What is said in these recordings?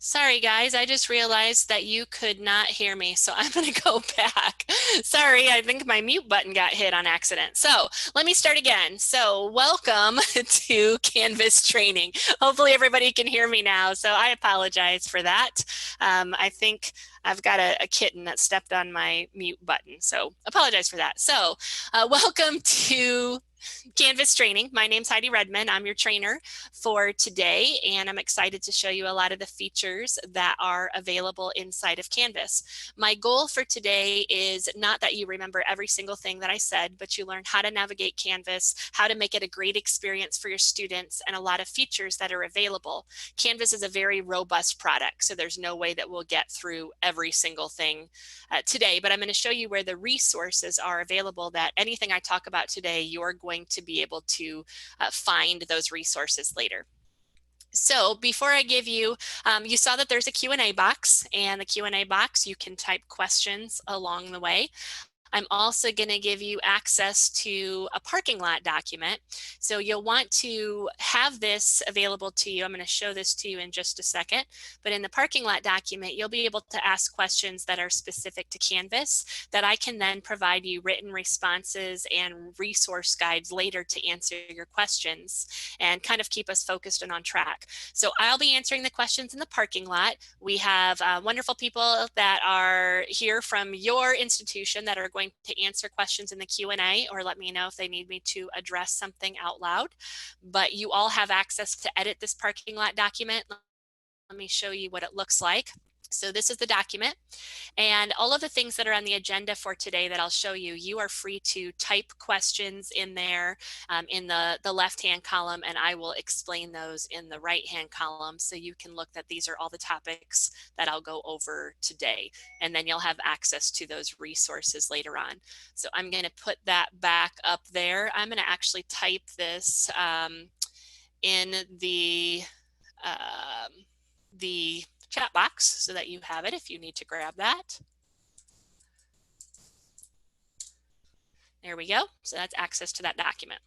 Sorry guys, I just realized that you could not hear me, so I'm going to go back. Sorry, I think my mute button got hit on accident. So let me start again. So welcome to Canvas training. Hopefully everybody can hear me now, so I apologize for that. I think I've got a kitten that stepped on my mute button, so apologize for that. So welcome to Canvas training. My name's Heidi Redmond. I'm your trainer for today, and I'm excited to show you a lot of the features that are available inside of Canvas. My goal for today is not that you remember every single thing that I said, but you learn how to navigate Canvas, how to make it a great experience for your students, and a lot of features that are available. Canvas is a very robust product, so there's no way that we'll get through every single thing today, but I'm going to show you where the resources are available that anything I talk about today, you're going to be able to find those resources later. So before I give you, you saw that there's a Q&A box, and the Q&A box, you can type questions along the way. I'm also going to give you access to a parking lot document. So you'll want to have this available to you. I'm going to show this to you in just a second. But in the parking lot document, you'll be able to ask questions that are specific to Canvas that I can then provide you written responses and resource guides later to answer your questions and kind of keep us focused and on track. So I'll be answering the questions in the parking lot. We have wonderful people that are here from your institution that are going to answer questions in the Q&A or let me know if they need me to address something out loud. But you all have access to edit this parking lot document. Let me show you what it looks like. So this is the document, and all of the things that are on the agenda for today that I'll show you, you are free to type questions in there in the left-hand column, and I will explain those in the right-hand column so you can look that these are all the topics that I'll go over today, and then you'll have access to those resources later on. So I'm going to put that back up there. I'm going to actually type this in the chat box so that you have it if you need to grab that. There we go. So that's access to that document.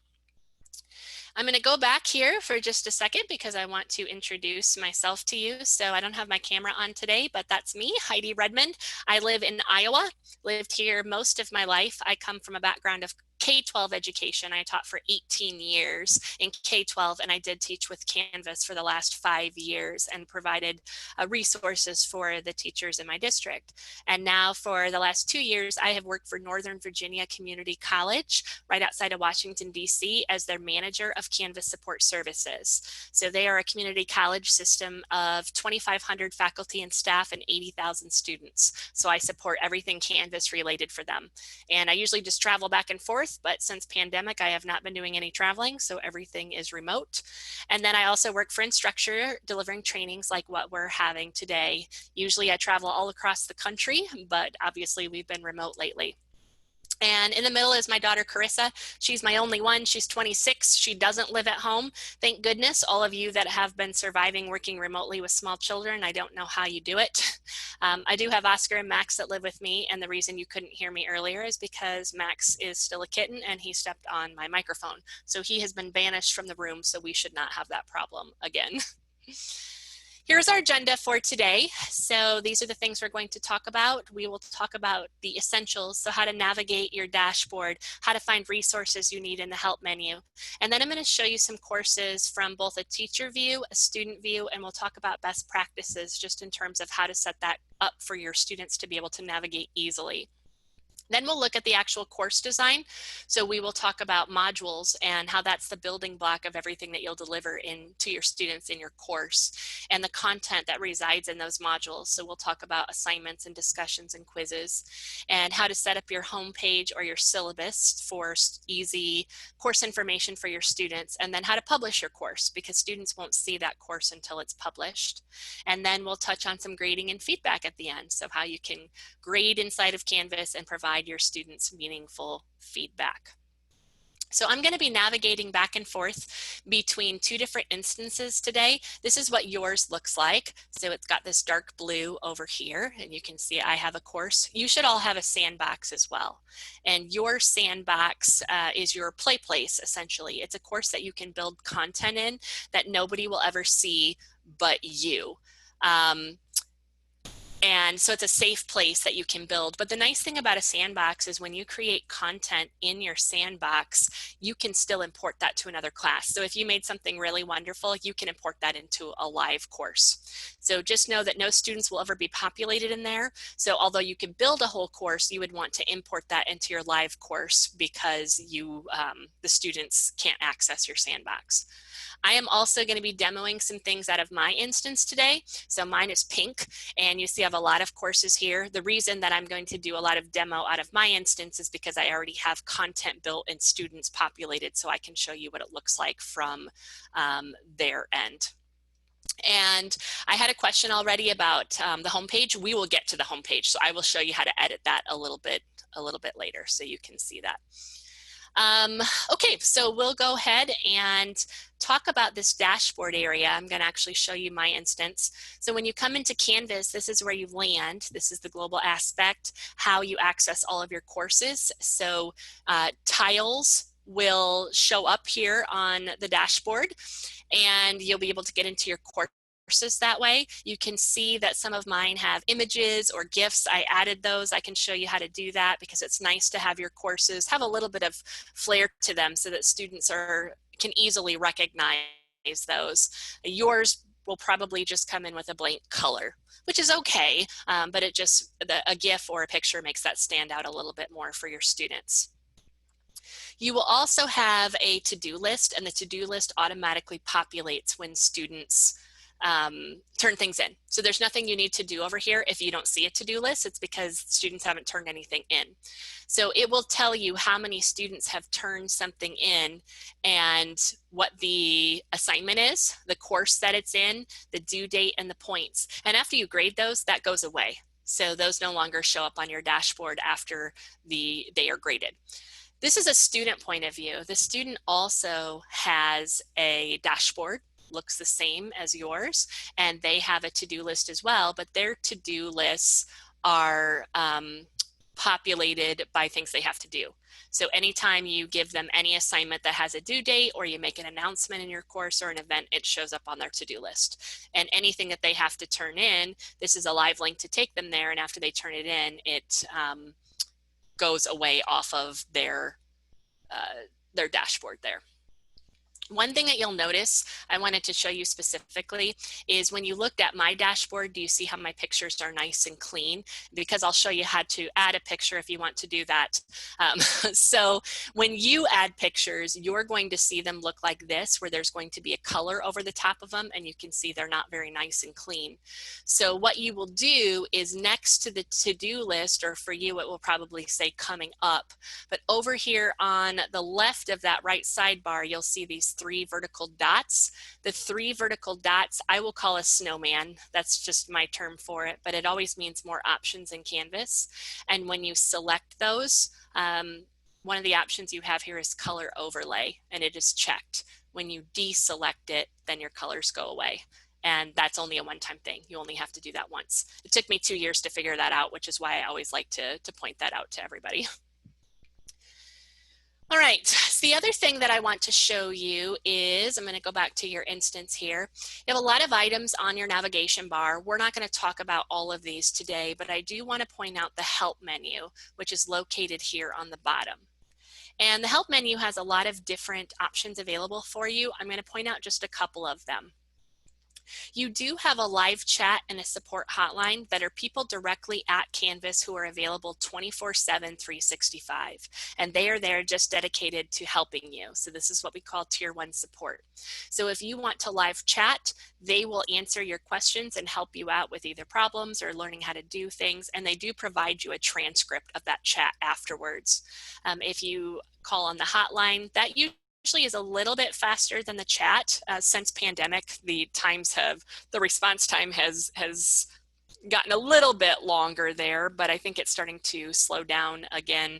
I'm going to go back here for just a second because I want to introduce myself to you. So I don't have my camera on today, but that's me, Heidi Redmond. I live in Iowa, lived here most of my life. I come from a background of K-12 education. I taught for 18 years in K-12, and I did teach with Canvas for the last 5 years and provided resources for the teachers in my district. And now for the last 2 years, I have worked for Northern Virginia Community College right outside of Washington, D.C. as their manager of Canvas Support Services. So they are a community college system of 2,500 faculty and staff and 80,000 students. So I support everything Canvas related for them. And I usually just travel back and forth, but since pandemic, I have not been doing any traveling, so everything is remote. And then I also work for Instructure, delivering trainings like what we're having today. Usually I travel all across the country, but obviously we've been remote lately. And in the middle is my daughter, Carissa. She's my only one. She's 26. She doesn't live at home. Thank goodness, all of you that have been surviving working remotely with small children. I don't know how you do it. I do have Oscar and Max that live with me, and the reason you couldn't hear me earlier is because Max is still a kitten and he stepped on my microphone. So he has been banished from the room, so we should not have that problem again. Here's our agenda for today. So these are the things we're going to talk about. We will talk about the essentials, so how to navigate your dashboard, how to find resources you need in the help menu. And then I'm going to show you some courses from both a teacher view, a student view, and we'll talk about best practices just in terms of how to set that up for your students to be able to navigate easily. Then we'll look at the actual course design. So we will talk about modules and how that's the building block of everything that you'll deliver to your students in your course and the content that resides in those modules. So we'll talk about assignments and discussions and quizzes and how to set up your homepage or your syllabus for easy course information for your students, and then how to publish your course because students won't see that course until it's published. And then we'll touch on some grading and feedback at the end. So how you can grade inside of Canvas and provide your students meaningful feedback. So I'm going to be navigating back and forth between two different instances today. This is what yours looks like. So it's got this dark blue over here, and you can see I have a course. You should all have a sandbox as well. And your sandbox is your play place, essentially. It's a course that you can build content in that nobody will ever see but you. And so it's a safe place that you can build. But the nice thing about a sandbox is when you create content in your sandbox, you can still import that to another class. So if you made something really wonderful, you can import that into a live course. So just know that no students will ever be populated in there. So although you can build a whole course, you would want to import that into your live course because the students can't access your sandbox. I am also going to be demoing some things out of my instance today. So mine is pink, and you see I have a lot of courses here. The reason that I'm going to do a lot of demo out of my instance is because I already have content built and students populated, so I can show you what it looks like from their end. And I had a question already about the homepage. We will get to the homepage, so I will show you how to edit that a little bit later so you can see that. Okay, so we'll go ahead and talk about this dashboard area. I'm going to actually show you my instance. So when you come into Canvas, this is where you land. This is the global aspect, how you access all of your courses. So tiles will show up here on the dashboard, and you'll be able to get into your courses that way. You can see that some of mine have images or GIFs. I added those. I can show you how to do that because it's nice to have your courses have a little bit of flair to them so that students can easily recognize those. Yours will probably just come in with a blank color, which is okay, but a GIF or a picture makes that stand out a little bit more for your students. You will also have a to-do list, and the to-do list automatically populates when students turn things in. So there's nothing you need to do over here if you don't see a to-do list. It's because students haven't turned anything in. So it will tell you how many students have turned something in and what the assignment is, the course that it's in, the due date, and the points. And after you grade those, that goes away. So those no longer show up on your dashboard after they are graded. This is a student point of view. The student also has a dashboard, looks the same as yours, and they have a to-do list as well, but their to-do lists are populated by things they have to do. So anytime you give them any assignment that has a due date, or you make an announcement in your course or an event, it shows up on their to-do list. And anything that they have to turn in, this is a live link to take them there, and after they turn it in, it goes away off of their dashboard there. One thing that you'll notice, I wanted to show you specifically, is when you looked at my dashboard, do you see how my pictures are nice and clean? Because I'll show you how to add a picture if you want to do that. So when you add pictures, you're going to see them look like this, where there's going to be a color over the top of them, and you can see they're not very nice and clean. So what you will do is next to the to-do list, or for you, it will probably say coming up, but over here on the left of that right sidebar, you'll see these 3 vertical dots. The 3 vertical dots, I will call a snowman. That's just my term for it, but it always means more options in Canvas. And when you select those, one of the options you have here is color overlay, and it is checked. When you deselect it, then your colors go away. And that's only a one-time thing. You only have to do that once. It took me 2 years to figure that out, which is why I always like to point that out to everybody. All right, so the other thing that I want to show you is, I'm going to go back to your instance here. You have a lot of items on your navigation bar. We're not going to talk about all of these today, but I do want to point out the help menu, which is located here on the bottom. And the help menu has a lot of different options available for you. I'm going to point out just a couple of them. You do have a live chat and a support hotline that are people directly at Canvas who are available 24/7, 365. And they are there just dedicated to helping you. So this is what we call Tier 1 support. So if you want to live chat, they will answer your questions and help you out with either problems or learning how to do things. And they do provide you a transcript of that chat afterwards. If you call on the hotline, that usually is a little bit faster than the chat. Since pandemic, the response time has gotten a little bit longer there, but I think it's starting to slow down again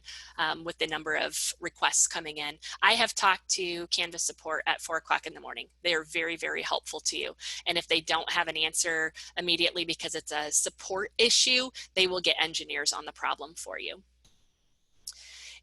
with the number of requests coming in. I have talked to Canvas support at 4 o'clock in the morning. They are very, very helpful to you. And if they don't have an answer immediately because it's a support issue, they will get engineers on the problem for you.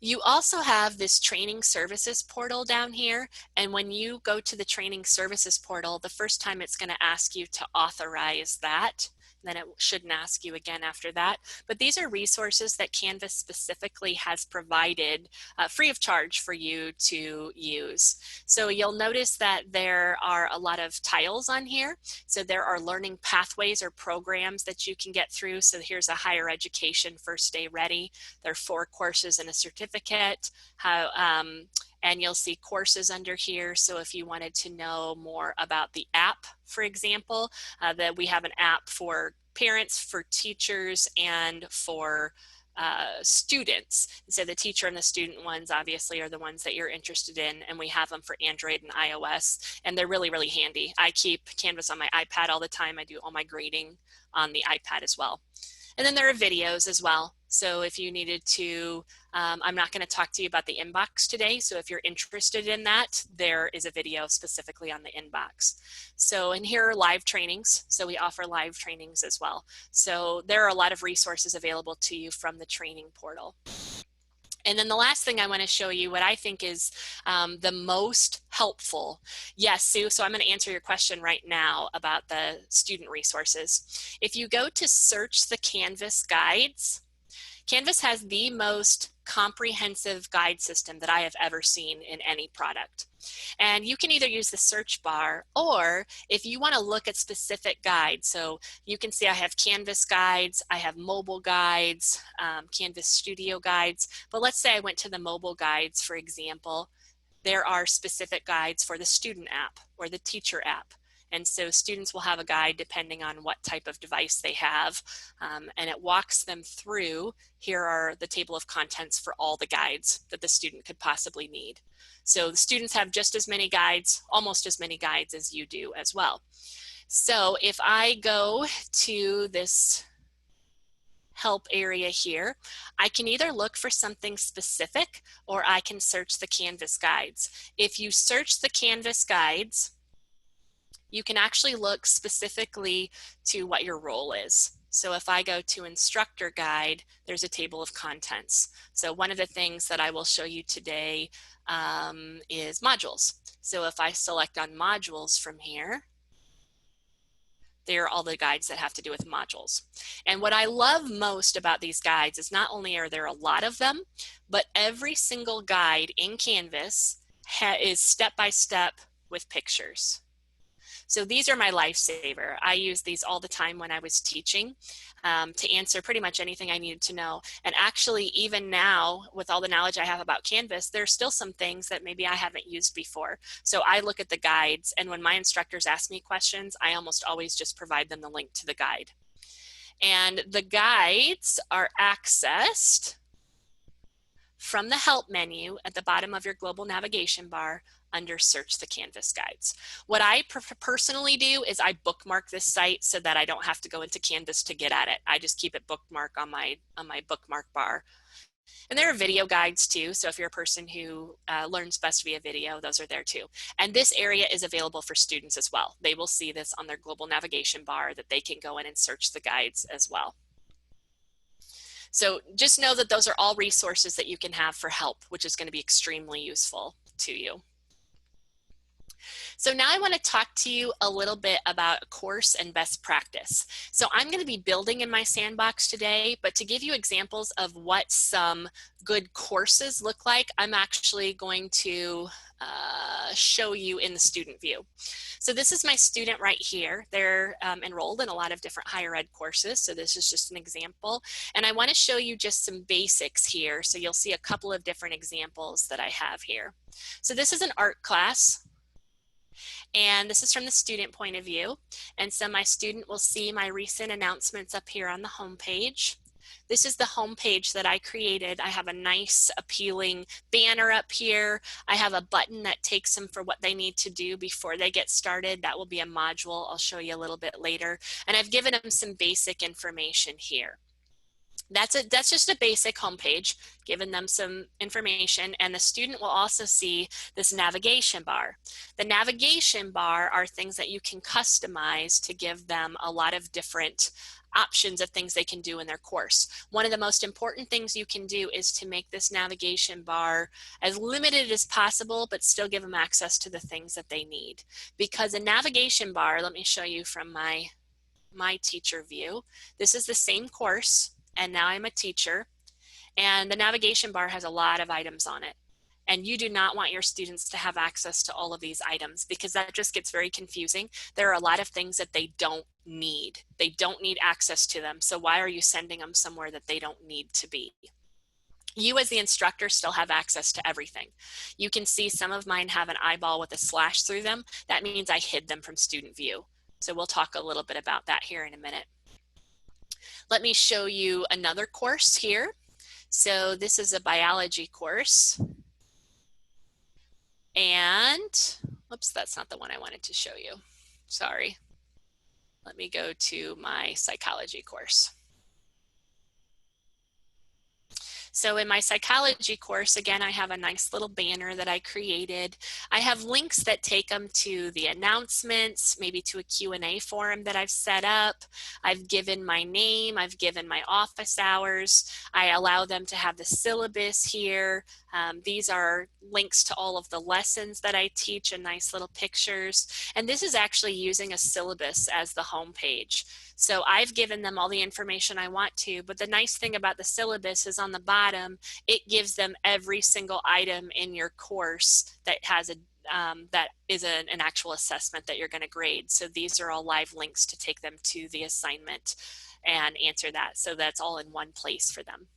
You also have this training services portal down here. And when you go to the training services portal, the first time it's going to ask you to authorize that. Then it shouldn't ask you again after that. But these are resources that Canvas specifically has provided free of charge for you to use. So you'll notice that there are a lot of tiles on here. So there are learning pathways or programs that you can get through. So here's a higher education first day ready. There are 4 courses and a certificate. And you'll see courses under here. So if you wanted to know more about the app, for example, that we have an app for parents, for teachers, and for students. So the teacher and the student ones obviously are the ones that you're interested in, and we have them for Android and iOS, and they're really, really handy. I keep Canvas on my iPad all the time. I do all my grading on the iPad as well. And then there are videos as well. So if you needed to, I'm not going to talk to you about the inbox today. So if you're interested in that, there is a video specifically on the inbox. So, and here are live trainings. So we offer live trainings as well. So there are a lot of resources available to you from the training portal. And then the last thing I want to show you, what I think is the most helpful. Yes, Sue, so I'm going to answer your question right now about the student resources. If you go to search the Canvas guides, Canvas has the most comprehensive guide system that I have ever seen in any product. And you can either use the search bar, or if you want to look at specific guides, so you can see I have Canvas guides, I have mobile guides, Canvas Studio guides, but let's say I went to the mobile guides, for example, there are specific guides for the student app or the teacher app. And so students will have a guide depending on what type of device they have, and it walks them through. Here are the table of contents for all the guides that the student could possibly need. So the students have just as many guides, almost as many guides as you do as well. So if I go to this help area here, I can either look for something specific or I can search the Canvas guides. If you search the Canvas guides, you can actually look specifically to what your role is. So if I go to instructor guide, there's a table of contents. So one of the things that I will show you today is modules. So if I select on modules from here, there are all the guides that have to do with modules. And what I love most about these guides is not only are there a lot of them, but every single guide in Canvas is step-by-step with pictures. So these are my lifesaver. I use these all the time when I was teaching to answer pretty much anything I needed to know. And actually, even now, with all the knowledge I have about Canvas, there's still some things that maybe I haven't used before. So I look at the guides, and when my instructors ask me questions, I almost always just provide them the link to the guide. And the guides are accessed from the help menu at the bottom of your global navigation bar under search the Canvas guides. What I personally do is I bookmark this site so that I don't have to go into Canvas to get at it. I just keep it bookmarked on my bookmark bar. And there are video guides too. So if you're a person who learns best via video, those are there too. And this area is available for students as well. They will see this on their global navigation bar that they can go in and search the guides as well. So just know that those are all resources that you can have for help, which is going to be extremely useful to you. So now I want to talk to you a little bit about course and best practice. So I'm going to be building in my sandbox today, but to give you examples of what some good courses look like, I'm actually going to show you in the student view. So this is my student right here. They're enrolled in a lot of different higher ed courses. So this is just an example. And I want to show you just some basics here. So you'll see a couple of different examples that I have here. So this is an art class. And this is from the student point of view. And so my student will see my recent announcements up here on the home page. This is the home page that I created. I have a nice appealing banner up here. I have a button that takes them for what they need to do before they get started. That will be a module I'll show you a little bit later. And I've given them some basic information here. That's just a basic homepage, giving them some information, and the student will also see this navigation bar. The navigation bar are things that you can customize to give them a lot of different options of things they can do in their course. One of the most important things you can do is to make this navigation bar as limited as possible, but still give them access to the things that they need. Because a navigation bar, let me show you from my teacher view. This is the same course, and now I'm a teacher, and the navigation bar has a lot of items on it. And you do not want your students to have access to all of these items because that just gets very confusing. There are a lot of things that they don't need. They don't need access to them. So why are you sending them somewhere that they don't need to be? You as the instructor still have access to everything. You can see some of mine have an eyeball with a slash through them. That means I hid them from student view. So we'll talk a little bit about that here in a minute. Let me show you another course here. So this is a biology course. And, whoops, that's not the one I wanted to show you. Sorry. Let me go to my psychology course. So in my psychology course, again, I have a nice little banner that I created. I have links that take them to the announcements, maybe to a Q&A forum that I've set up. I've given my name, I've given my office hours. I allow them to have the syllabus here. These are links to all of the lessons that I teach and nice little pictures. And this is actually using a syllabus as the home page. So I've given them all the information I want to, but the nice thing about the syllabus is on the bottom, it gives them every single item in your course that has that is an actual assessment that you're going to grade. So these are all live links to take them to the assignment and answer that. So that's all in one place for them.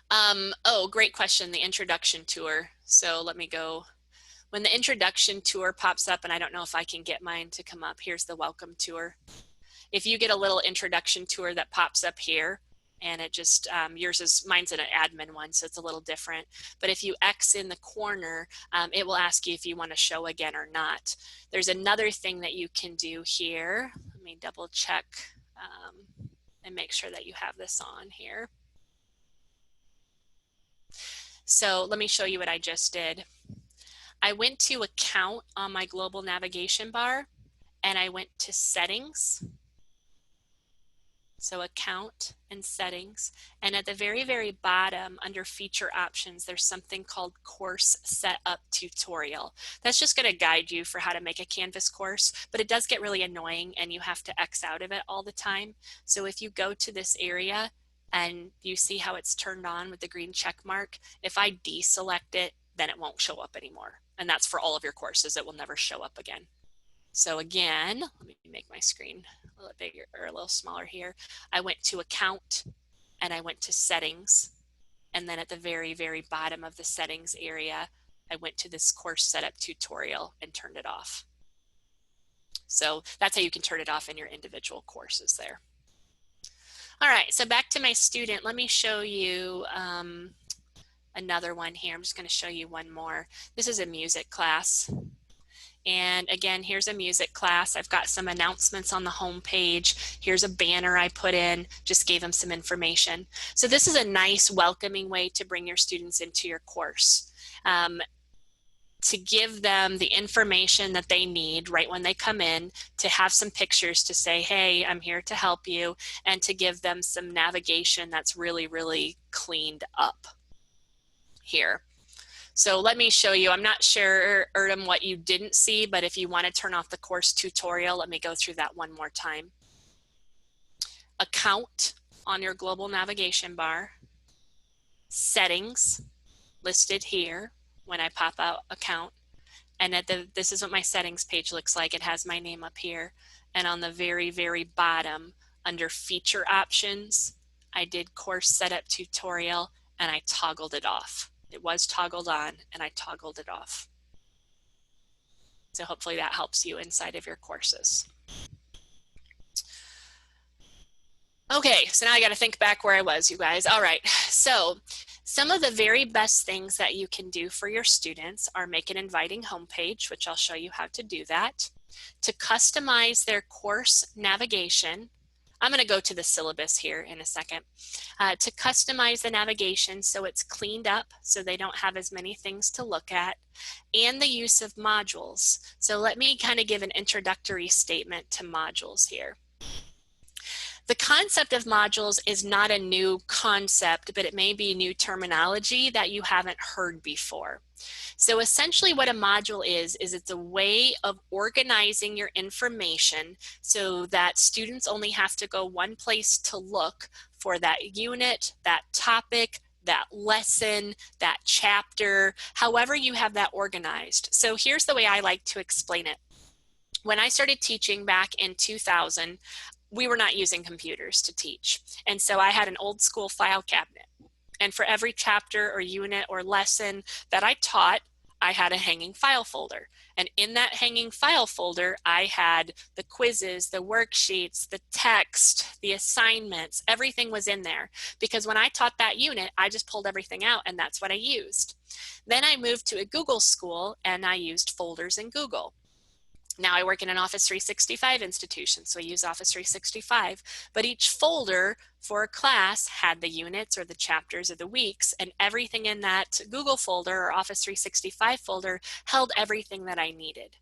Oh, great question, the introduction tour. So let me go. When the introduction tour pops up, and I don't know if I can get mine to come up, here's the welcome tour. If you get a little introduction tour that pops up here, and it just, mine's an admin one, so it's a little different. But if you X in the corner, it will ask you if you want to show again or not. There's another thing that you can do here. Let me double check and make sure that you have this on here. So let me show you what I just did. I went to account on my global navigation bar and I went to settings. So account and settings. And at the very, very bottom under feature options, there's something called course setup tutorial. That's just going to guide you for how to make a Canvas course, but it does get really annoying and you have to X out of it all the time. So if you go to this area and you see how it's turned on with the green check mark, if I deselect it, then it won't show up anymore. And that's for all of your courses. It will never show up again. So again, let me make my screen a little bigger or a little smaller here. I went to account and I went to settings. And then at the very, very bottom of the settings area, I went to this course setup tutorial and turned it off. So that's how you can turn it off in your individual courses there. All right, so back to my student. Let me show you another one here. I'm just going to show you one more. This is a music class. And again, here's a music class. I've got some announcements on the home page. Here's a banner I put in, just gave them some information. So this is a nice welcoming way to bring your students into your course. To give them the information that they need right when they come in, to have some pictures to say, hey, I'm here to help you, and to give them some navigation that's really, really cleaned up here. So let me show you. I'm not sure, Erdem, what you didn't see, but if you want to turn off the course tutorial, let me go through that one more time. Account on your global navigation bar. Settings listed here when I pop out account. And this is what my settings page looks like. It has my name up here. And on the very, very bottom, under feature options, I did course setup tutorial and I toggled it off. It was toggled on and I toggled it off. So hopefully that helps you inside of your courses. Okay, so now I got to think back where I was, you guys. All right, so some of the very best things that you can do for your students are make an inviting homepage, which I'll show you how to do that. To customize their course navigation, I'm going to go to the syllabus here in a second. To customize the navigation so it's cleaned up, so they don't have as many things to look at, and the use of modules. So let me kind of give an introductory statement to modules here. The concept of modules is not a new concept, but it may be new terminology that you haven't heard before. So essentially what a module is it's a way of organizing your information so that students only have to go one place to look for that unit, that topic, that lesson, that chapter, however you have that organized. So here's the way I like to explain it. When I started teaching back in 2000, we were not using computers to teach. And so I had an old school file cabinet. And for every chapter or unit or lesson that I taught, I had a hanging file folder. And in that hanging file folder, I had the quizzes, the worksheets, the text, the assignments, everything was in there. Because when I taught that unit, I just pulled everything out and that's what I used. Then I moved to a Google school and I used folders in Google. Now I work in an Office 365 institution, so I use Office 365, but each folder for a class had the units or the chapters or the weeks, and everything in that Google folder or Office 365 folder held everything that I needed.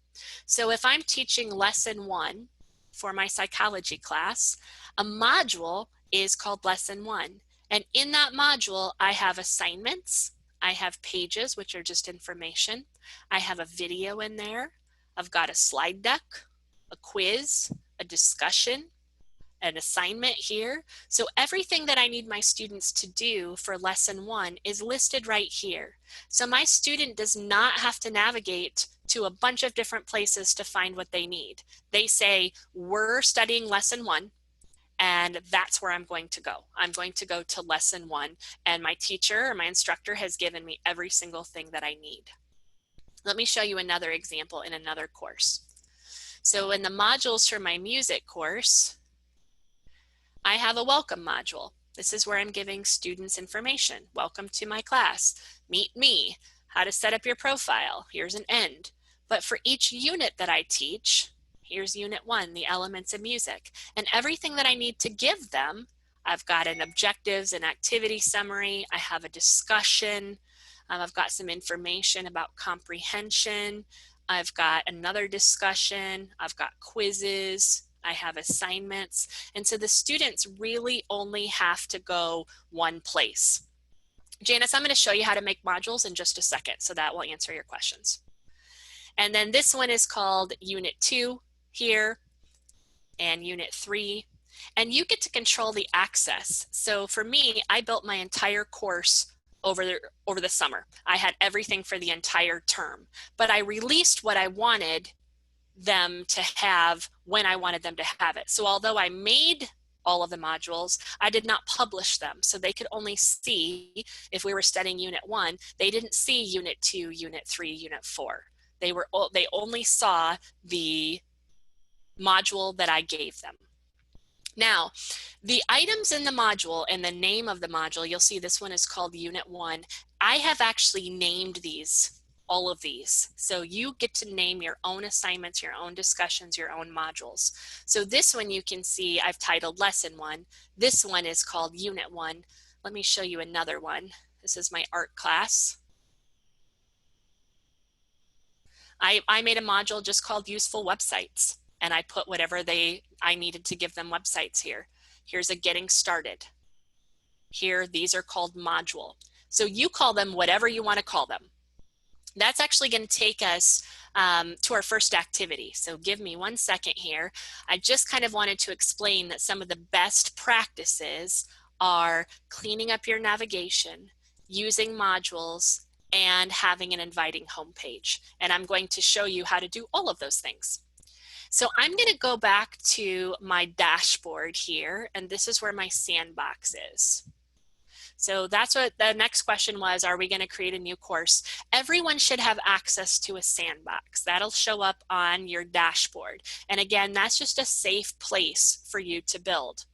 So if I'm teaching lesson 1 for my psychology class, a module is called lesson 1. And in that module, I have assignments, I have pages, which are just information, I have a video in there, I've got a slide deck, a quiz, a discussion, an assignment here. So everything that I need my students to do for lesson 1 is listed right here. So my student does not have to navigate to a bunch of different places to find what they need. They say, we're studying lesson 1, and that's where I'm going to go. I'm going to go to lesson 1, and my teacher or my instructor has given me every single thing that I need. Let me show you another example in another course. So in the modules for my music course, I have a welcome module. This is where I'm giving students information. Welcome to my class. Meet me. How to set up your profile. Here's an end. But for each unit that I teach, here's unit 1, the elements of music. And everything that I need to give them, I've got an objectives and activity summary. I have a discussion. I've got some information about comprehension. I've got another discussion. I've got quizzes. I have assignments. And so the students really only have to go one place. Janice, I'm going to show you how to make modules in just a second, so that will answer your questions. And then this one is called Unit 2 here and Unit 3. And you get to control the access. So for me, I built my entire course over the summer. I had everything for the entire term, but I released what I wanted them to have when I wanted them to have it. So although I made all of the modules, I did not publish them. So they could only see, if we were studying Unit 1, they didn't see Unit 2, Unit 3, Unit 4. They only saw the module that I gave them. Now, the items in the module and the name of the module, you'll see this one is called Unit 1. I have actually named these, all of these. So you get to name your own assignments, your own discussions, your own modules. So this one you can see I've titled Lesson 1. This one is called Unit 1. Let me show you another one. This is my art class. I made a module just called Useful Websites. And I put whatever I needed to give them websites here. Here's a getting started. Here, these are called module. So you call them whatever you want to call them. That's actually going to take us to our first activity. So give me 1 second here. I just kind of wanted to explain that some of the best practices are cleaning up your navigation, using modules, and having an inviting homepage. And I'm going to show you how to do all of those things. So I'm going to go back to my dashboard here, and this is where my sandbox is. So that's what the next question was, are we going to create a new course? Everyone should have access to a sandbox. That'll show up on your dashboard. And again, that's just a safe place for you to build.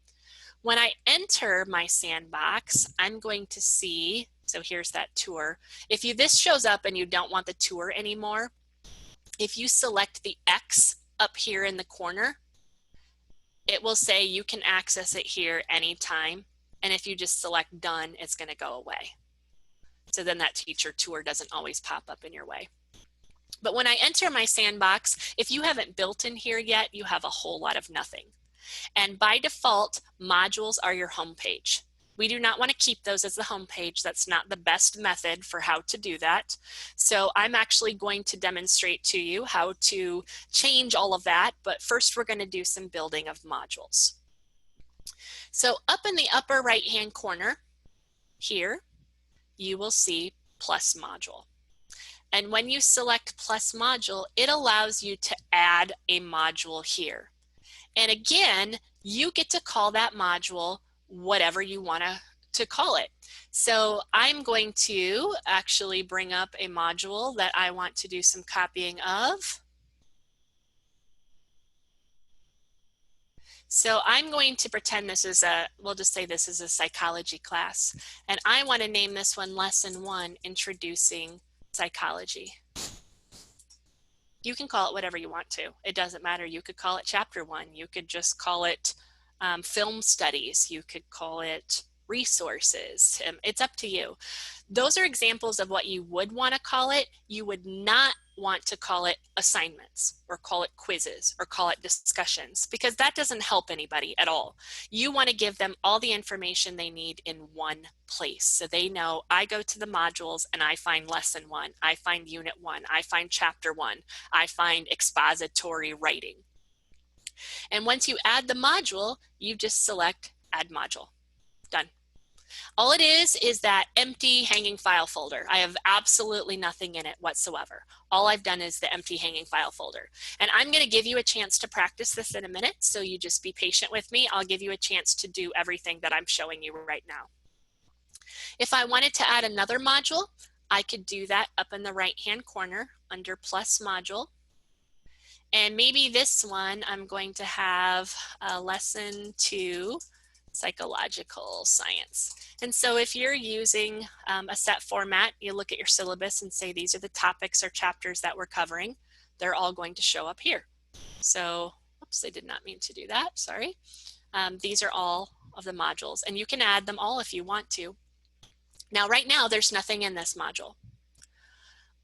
When I enter my sandbox, I'm going to see, so here's that tour. If this shows up and you don't want the tour anymore, if you select the X up here in the corner, it will say you can access it here anytime. And if you just select done, it's going to go away. So then that teacher tour doesn't always pop up in your way. But when I enter my sandbox, if you haven't built in here yet, you have a whole lot of nothing. And by default, modules are your home page. We do not want to keep those as the home page. That's not the best method for how to do that. So I'm actually going to demonstrate to you how to change all of that. But first, we're going to do some building of modules. So up in the upper right-hand corner here, you will see plus module. And when you select plus module, it allows you to add a module here. And again, you get to call that module whatever you want to call it. So I'm going to actually bring up a module that I want to do some copying of. So I'm going to pretend this is we'll just say this is a psychology class. And I want to name this one Lesson 1, Introducing Psychology. You can call it whatever you want to. It doesn't matter. You could call it Chapter 1. You could just call it Film Studies. You could call it Resources. It's up to you. Those are examples of what you would want to call it. You would not want to call it assignments or call it quizzes or call it discussions, because that doesn't help anybody at all. You want to give them all the information they need in one place. So they know I go to the modules and I find lesson 1, I find unit 1, I find chapter 1, I find expository writing. And once you add the module, you just select add module. Done. All it is that empty hanging file folder. I have absolutely nothing in it whatsoever. All I've done is the empty hanging file folder. And I'm going to give you a chance to practice this in a minute, so you just be patient with me. I'll give you a chance to do everything that I'm showing you right now. If I wanted to add another module, I could do that up in the right-hand corner under plus module. And maybe this one, I'm going to have lesson 2, psychological science. And so if you're using a set format, you look at your syllabus and say these are the topics or chapters that we're covering. They're all going to show up here. So, oops, I did not mean to do that, sorry. These are all of the modules, and you can add them all if you want to. Now, right now, there's nothing in this module.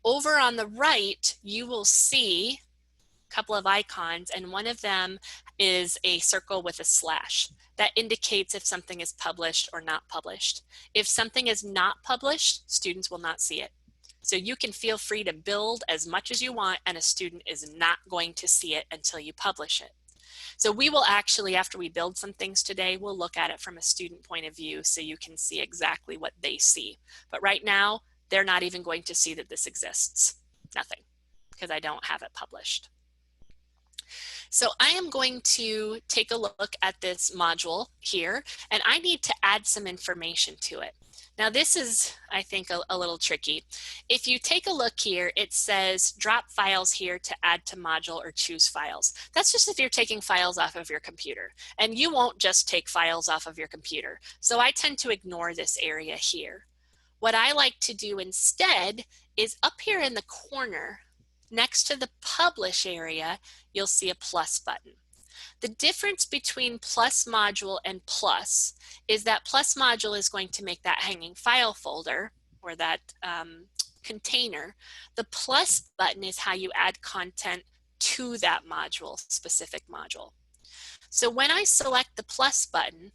Over on the right, you will see a couple of icons, and one of them is a circle with a slash. That indicates if something is published or not published. If something is not published, students will not see it. So you can feel free to build as much as you want, and a student is not going to see it until you publish it. So we will actually, after we build some things today, we'll look at it from a student point of view so you can see exactly what they see. But right now, they're not even going to see that this exists. Nothing, because I don't have it published. So I am going to take a look at this module here, and I need to add some information to it. Now this is, I think, a little tricky. If you take a look here, it says drop files here to add to module or choose files. That's just if you're taking files off of your computer, and you won't just take files off of your computer. So I tend to ignore this area here. What I like to do instead is up here in the corner, next to the publish area, you'll see a plus button. The difference between plus module and plus is that plus module is going to make that hanging file folder, or that container. The plus button is how you add content to that module, specific module. So when I select the plus button,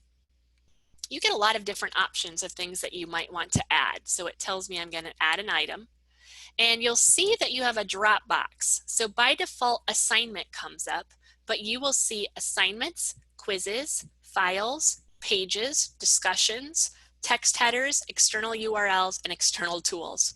you get a lot of different options of things that you might want to add. So it tells me I'm going to add an item. And you'll see that you have a drop box. So by default, assignment comes up, but you will see assignments, quizzes, files, pages, discussions, text headers, external URLs, and external tools.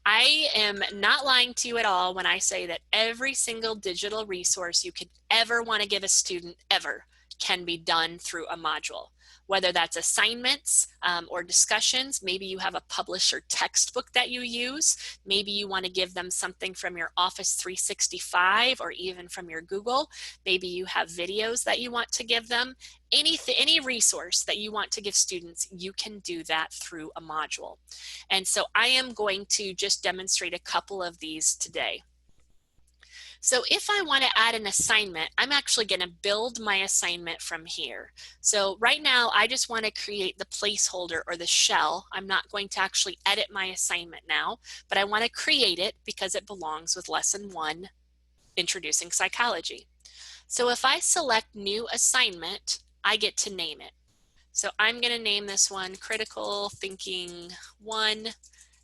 I am not lying to you at all when I say that every single digital resource you could ever want to give a student ever can be done through a module. Whether that's assignments or discussions, maybe you have a publisher textbook that you use, maybe you want to give them something from your Office 365 or even from your Google, maybe you have videos that you want to give them, any resource that you want to give students, you can do that through a module. And so I am going to just demonstrate a couple of these today. So if I want to add an assignment, I'm actually going to build my assignment from here. So right now, I just want to create the placeholder or the shell. I'm not going to actually edit my assignment now, but I want to create it because it belongs with lesson 1, introducing psychology. So if I select new assignment, I get to name it. So I'm going to name this one Critical Thinking 1,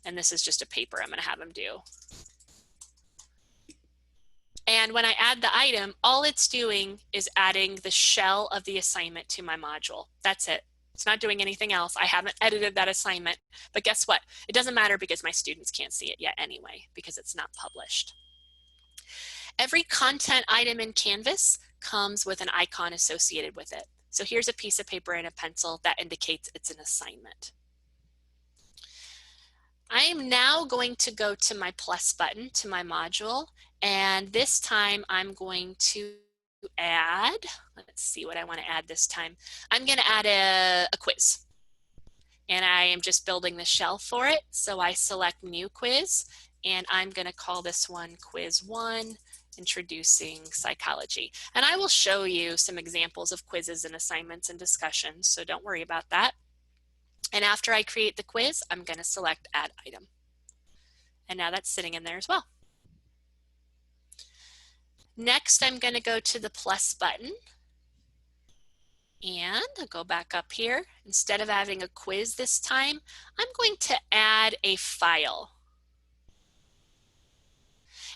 and this is just a paper I'm going to have them do. And when I add the item, all it's doing is adding the shell of the assignment to my module. That's it. It's not doing anything else. I haven't edited that assignment, but guess what? It doesn't matter because my students can't see it yet anyway, because it's not published. Every content item in Canvas comes with an icon associated with it. So here's a piece of paper and a pencil that indicates it's an assignment. I am now going to go to my plus button to my module, and this time I'm going to add, let's see what I want to add this time. I'm going to add a quiz, and I am just building the shell for it. So I select new quiz, and I'm going to call this one quiz 1, introducing psychology. And I will show you some examples of quizzes and assignments and discussions, so don't worry about that. And after I create the quiz, I'm going to select add item. And now that's sitting in there as well. Next, I'm going to go to the plus button and I'll go back up here. Instead of having a quiz this time, I'm going to add a file.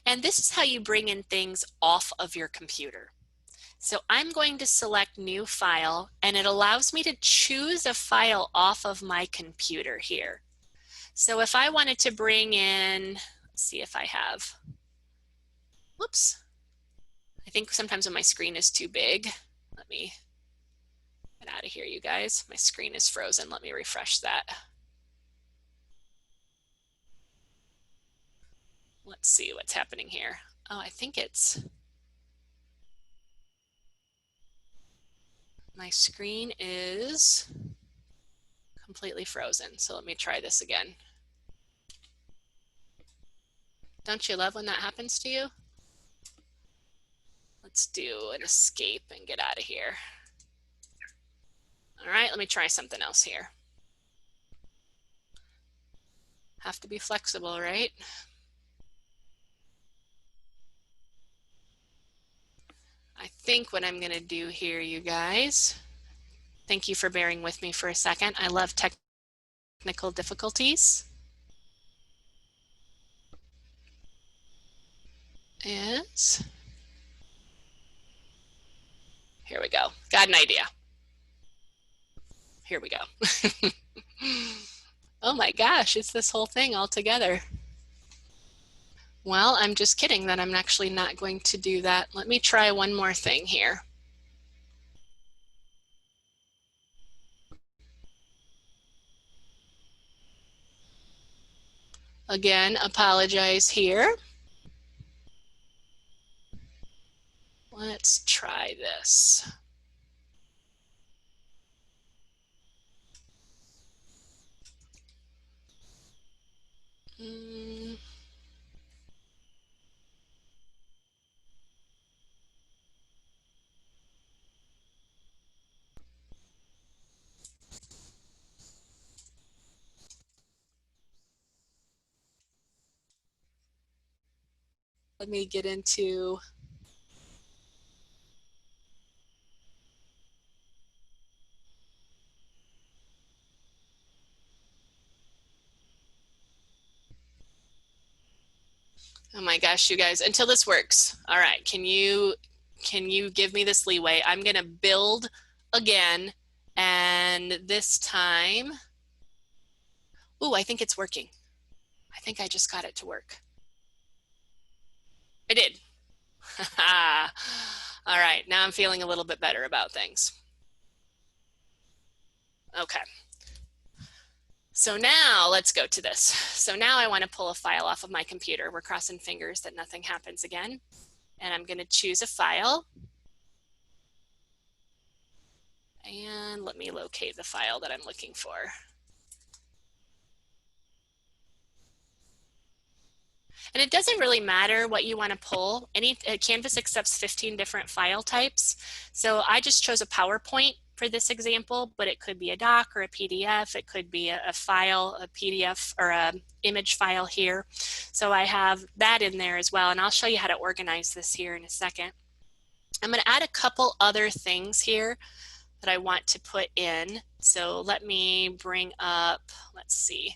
And this is how you bring in things off of your computer. So I'm going to select new file, and it allows me to choose a file off of my computer here. So if I wanted to bring in, let's see if I have, whoops. I think sometimes when my screen is too big, let me get out of here, you guys. My screen is frozen. Let me refresh that. Let's see what's happening here. Oh, I think it's, my screen is completely frozen. So let me try this again. Don't you love when that happens to you? Let's do an escape and get out of here. All right, let me try something else here. Have to be flexible, right? I think what I'm going to do here, you guys, thank you for bearing with me for a second. I love technical difficulties. Is, here we go. Got an idea. Here we go. Oh my gosh, it's this whole thing all together. Well, I'm just kidding that I'm actually not going to do that. Let me try one more thing here. Again, apologize here. Let's try this. Let me get into oh my gosh, you guys, until this works. All right, can you give me this leeway? I'm gonna build again, and this time, ooh, I think it's working. I think I just got it to work. I did. All right, now I'm feeling a little bit better about things. Okay. So now let's go to this. So now I want to pull a file off of my computer. We're crossing fingers that nothing happens again. And I'm going to choose a file. And let me locate the file that I'm looking for. And it doesn't really matter what you want to pull. Canvas accepts 15 different file types. So I just chose a PowerPoint for this example, but it could be a doc or a PDF. It could be a file, a PDF or a image file here. So I have that in there as well, and I'll show you how to organize this here in a second. I'm going to add a couple other things here that I want to put in. So let me bring up, let's see,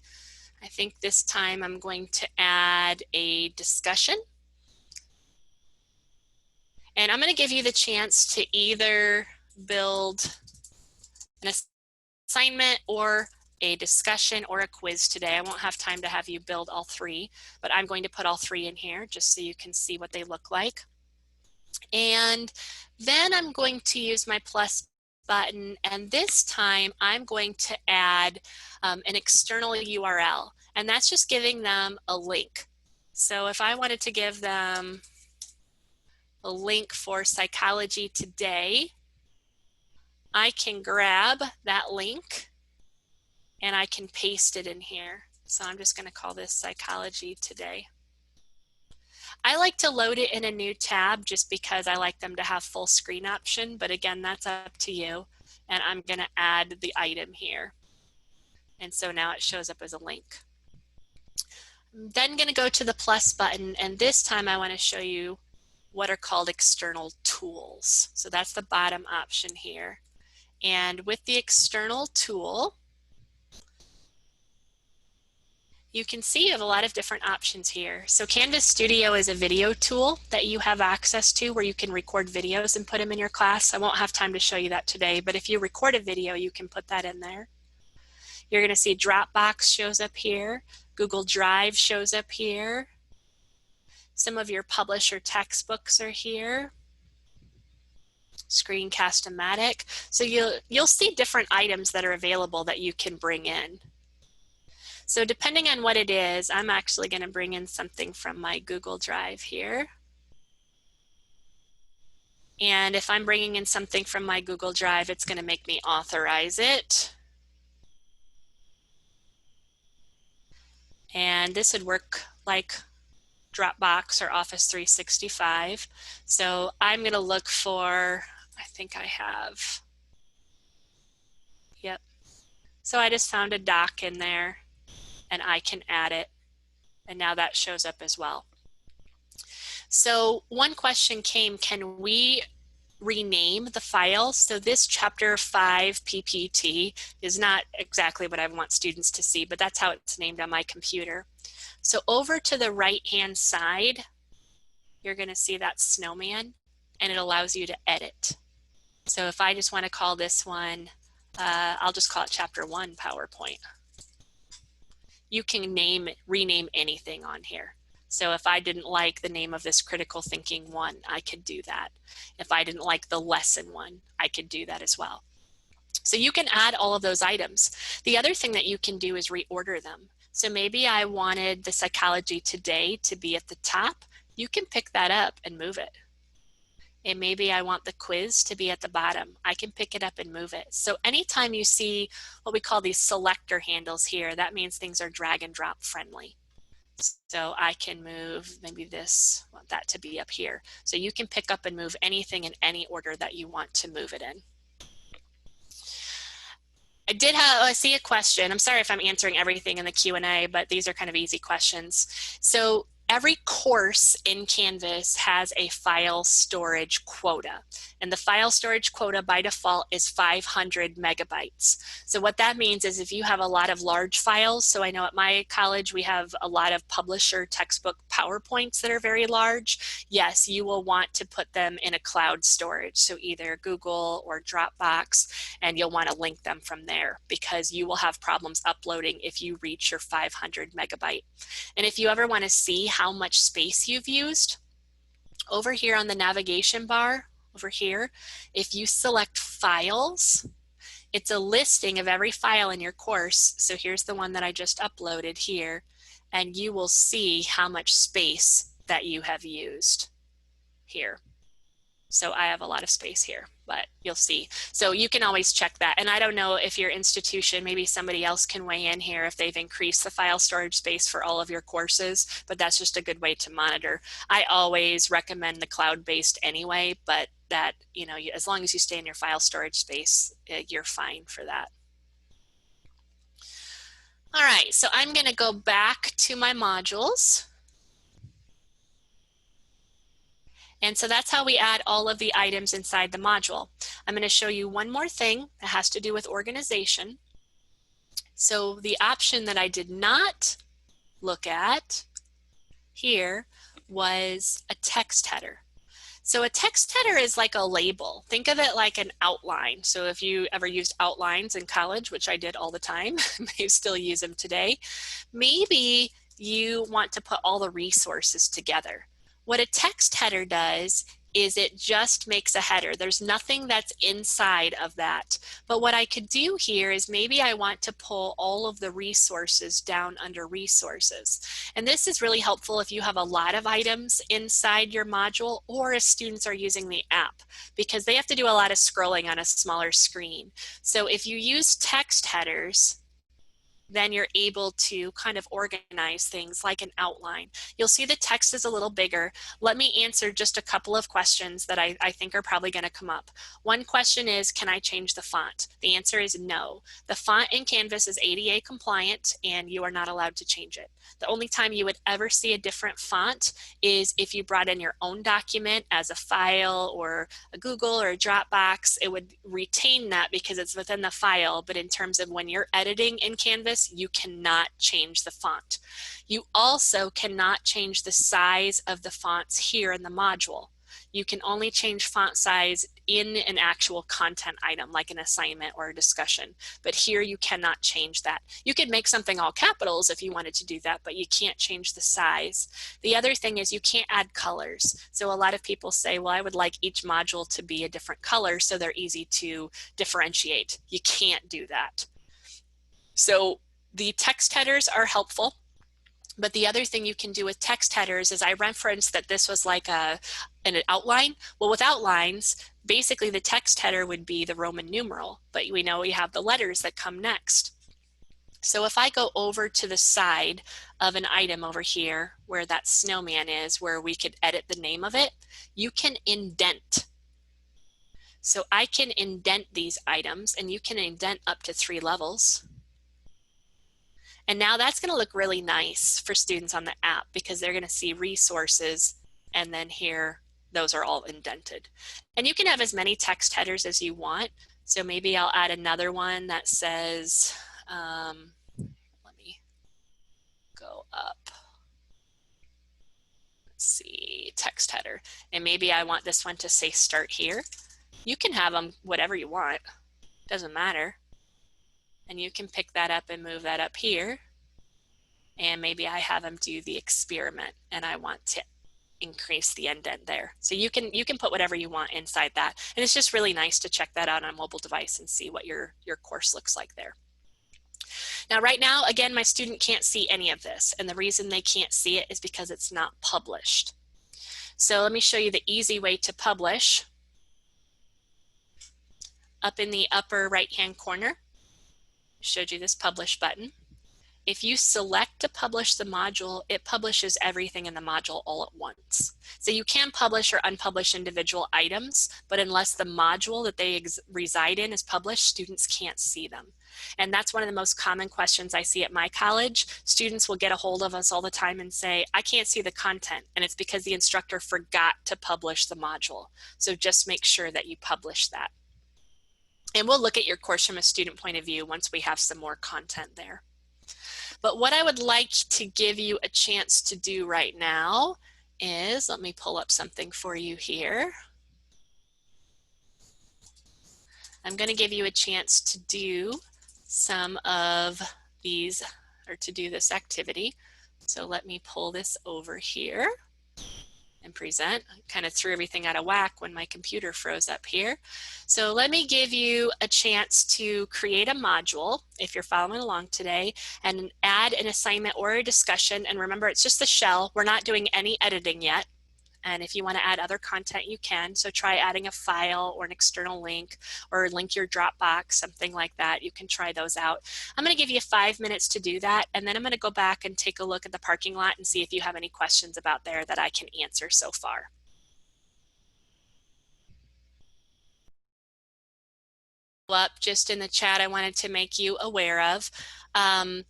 I think this time I'm going to add a discussion. And I'm going to give you the chance to either build an assignment or a discussion or a quiz today. I won't have time to have you build all three, but I'm going to put all three in here just so you can see what they look like. And then I'm going to use my plus button, and this time I'm going to add an external URL, and that's just giving them a link. So if I wanted to give them a link for Psychology Today, I can grab that link and I can paste it in here. So I'm just going to call this Psychology Today. I like to load it in a new tab just because I like them to have full screen option, but again, that's up to you. And I'm going to add the item here. And so now it shows up as a link. I'm then going to go to the plus button, and this time I want to show you what are called external tools. So that's the bottom option here. And with the external tool, you can see you have a lot of different options here. So Canvas Studio is a video tool that you have access to where you can record videos and put them in your class. I won't have time to show you that today, but if you record a video, you can put that in there. You're going to see Dropbox shows up here. Google Drive shows up here. Some of your publisher textbooks are here. Screencast-O-Matic. So you'll see different items that are available that you can bring in. So depending on what it is, I'm actually going to bring in something from my Google Drive here. And if I'm bringing in something from my Google Drive, it's going to make me authorize it. And this would work like Dropbox or Office 365. So I'm going to look for, I think I have, yep. So I just found a doc in there and I can add it. And now that shows up as well. So one question came, can we rename the file? So this chapter 5 PPT is not exactly what I want students to see, but that's how it's named on my computer. So over to the right-hand side, you're going to see that snowman, and it allows you to edit. So if I just want to call this one, I'll just call it Chapter 1 PowerPoint. You can rename anything on here. So if I didn't like the name of this Critical Thinking 1, I could do that. If I didn't like the Lesson 1, I could do that as well. So you can add all of those items. The other thing that you can do is reorder them. So maybe I wanted the Psychology Today to be at the top. You can pick that up and move it. And maybe I want the quiz to be at the bottom. I can pick it up and move it. So anytime you see what we call these selector handles here, that means things are drag and drop friendly. So I can move maybe this, I want that to be up here. So you can pick up and move anything in any order that you want to move it in. I see a question. I'm sorry if I'm answering everything in the Q&A, but these are kind of easy questions. So every course in Canvas has a file storage quota, and the file storage quota by default is 500 megabytes. So what that means is if you have a lot of large files, so I know at my college we have a lot of publisher textbook PowerPoints that are very large, yes, you will want to put them in a cloud storage, so either Google or Dropbox, and you'll want to link them from there because you will have problems uploading if you reach your 500 megabyte. And if you ever want to see how much space you've used, over here on the navigation bar, over here, if you select files, it's a listing of every file in your course. So here's the one that I just uploaded here, and you will see how much space that you have used here. So I have a lot of space here, but you'll see. So you can always check that. And I don't know if your institution, maybe somebody else can weigh in here if they've increased the file storage space for all of your courses, but that's just a good way to monitor. I always recommend the cloud-based anyway, but that, you know, as long as you stay in your file storage space, you're fine for that. All right, so I'm going to go back to my modules. And so that's how we add all of the items inside the module. I'm going to show you one more thing that has to do with organization. So the option that I did not look at here was a text header. So a text header is like a label. Think of it like an outline. So if you ever used outlines in college, which I did all the time, I still use them today, maybe you want to put all the resources together. What a text header does is it just makes a header. There's nothing that's inside of that. But what I could do here is maybe I want to pull all of the resources down under resources. And this is really helpful if you have a lot of items inside your module or if students are using the app, because they have to do a lot of scrolling on a smaller screen. So if you use text headers, then you're able to kind of organize things like an outline. You'll see the text is a little bigger. Let me answer just a couple of questions that I think are probably going to come up. One question is, can I change the font? The answer is no. The font in Canvas is ADA compliant and you are not allowed to change it. The only time you would ever see a different font is if you brought in your own document as a file or a Google or a Dropbox. It would retain that because it's within the file, but in terms of when you're editing in Canvas, you cannot change the font. You also cannot change the size of the fonts here in the module. You can only change font size in an actual content item like an assignment or a discussion, but here you cannot change that. You could make something all capitals if you wanted to do that, but you can't change the size. The other thing is you can't add colors. So a lot of people say, well, I would like each module to be a different color so they're easy to differentiate. You can't do that. So the text headers are helpful, but the other thing you can do with text headers is I referenced that this was like an outline. Well, with outlines, basically the text header would be the Roman numeral, but we know we have the letters that come next. So if I go over to the side of an item over here where that snowman is, where we could edit the name of it, you can indent. So I can indent these items, and you can indent up to 3 levels. And now that's going to look really nice for students on the app because they're going to see resources, and then here, those are all indented. And you can have as many text headers as you want. So maybe I'll add another one that says, let me go up. Let's see, text header. And maybe I want this one to say start here. You can have them whatever you want. Doesn't matter. And you can pick that up and move that up here. And maybe I have them do the experiment and I want to increase the indent there. So you can put whatever you want inside that. And it's just really nice to check that out on a mobile device and see what your course looks like there. Now, right now, again, my student can't see any of this. And the reason they can't see it is because it's not published. So let me show you the easy way to publish. Up in the upper right-hand corner, showed you this publish button. If you select to publish the module, it publishes everything in the module all at once. So you can publish or unpublish individual items, but unless the module that they reside in is published, students can't see them. And that's one of the most common questions I see at my college. Students will get a hold of us all the time and say, I can't see the content. And it's because the instructor forgot to publish the module. So just make sure that you publish that. And we'll look at your course from a student point of view once we have some more content there. But what I would like to give you a chance to do right now is, let me pull up something for you here. I'm going to give you a chance to do some of these, or to do this activity. So let me pull this over here and present. I kind of threw everything out of whack when my computer froze up here. So let me give you a chance to create a module, if you're following along today, and add an assignment or a discussion. And remember, it's just the shell. We're not doing any editing yet. And if you want to add other content, you can. So try adding a file or an external link, or link your Dropbox, something like that. You can try those out. I'm going to give you 5 minutes to do that, and then I'm going to go back and take a look at the parking lot and see if you have any questions about there that I can answer so far. Up just in the chat, I wanted to make you aware of.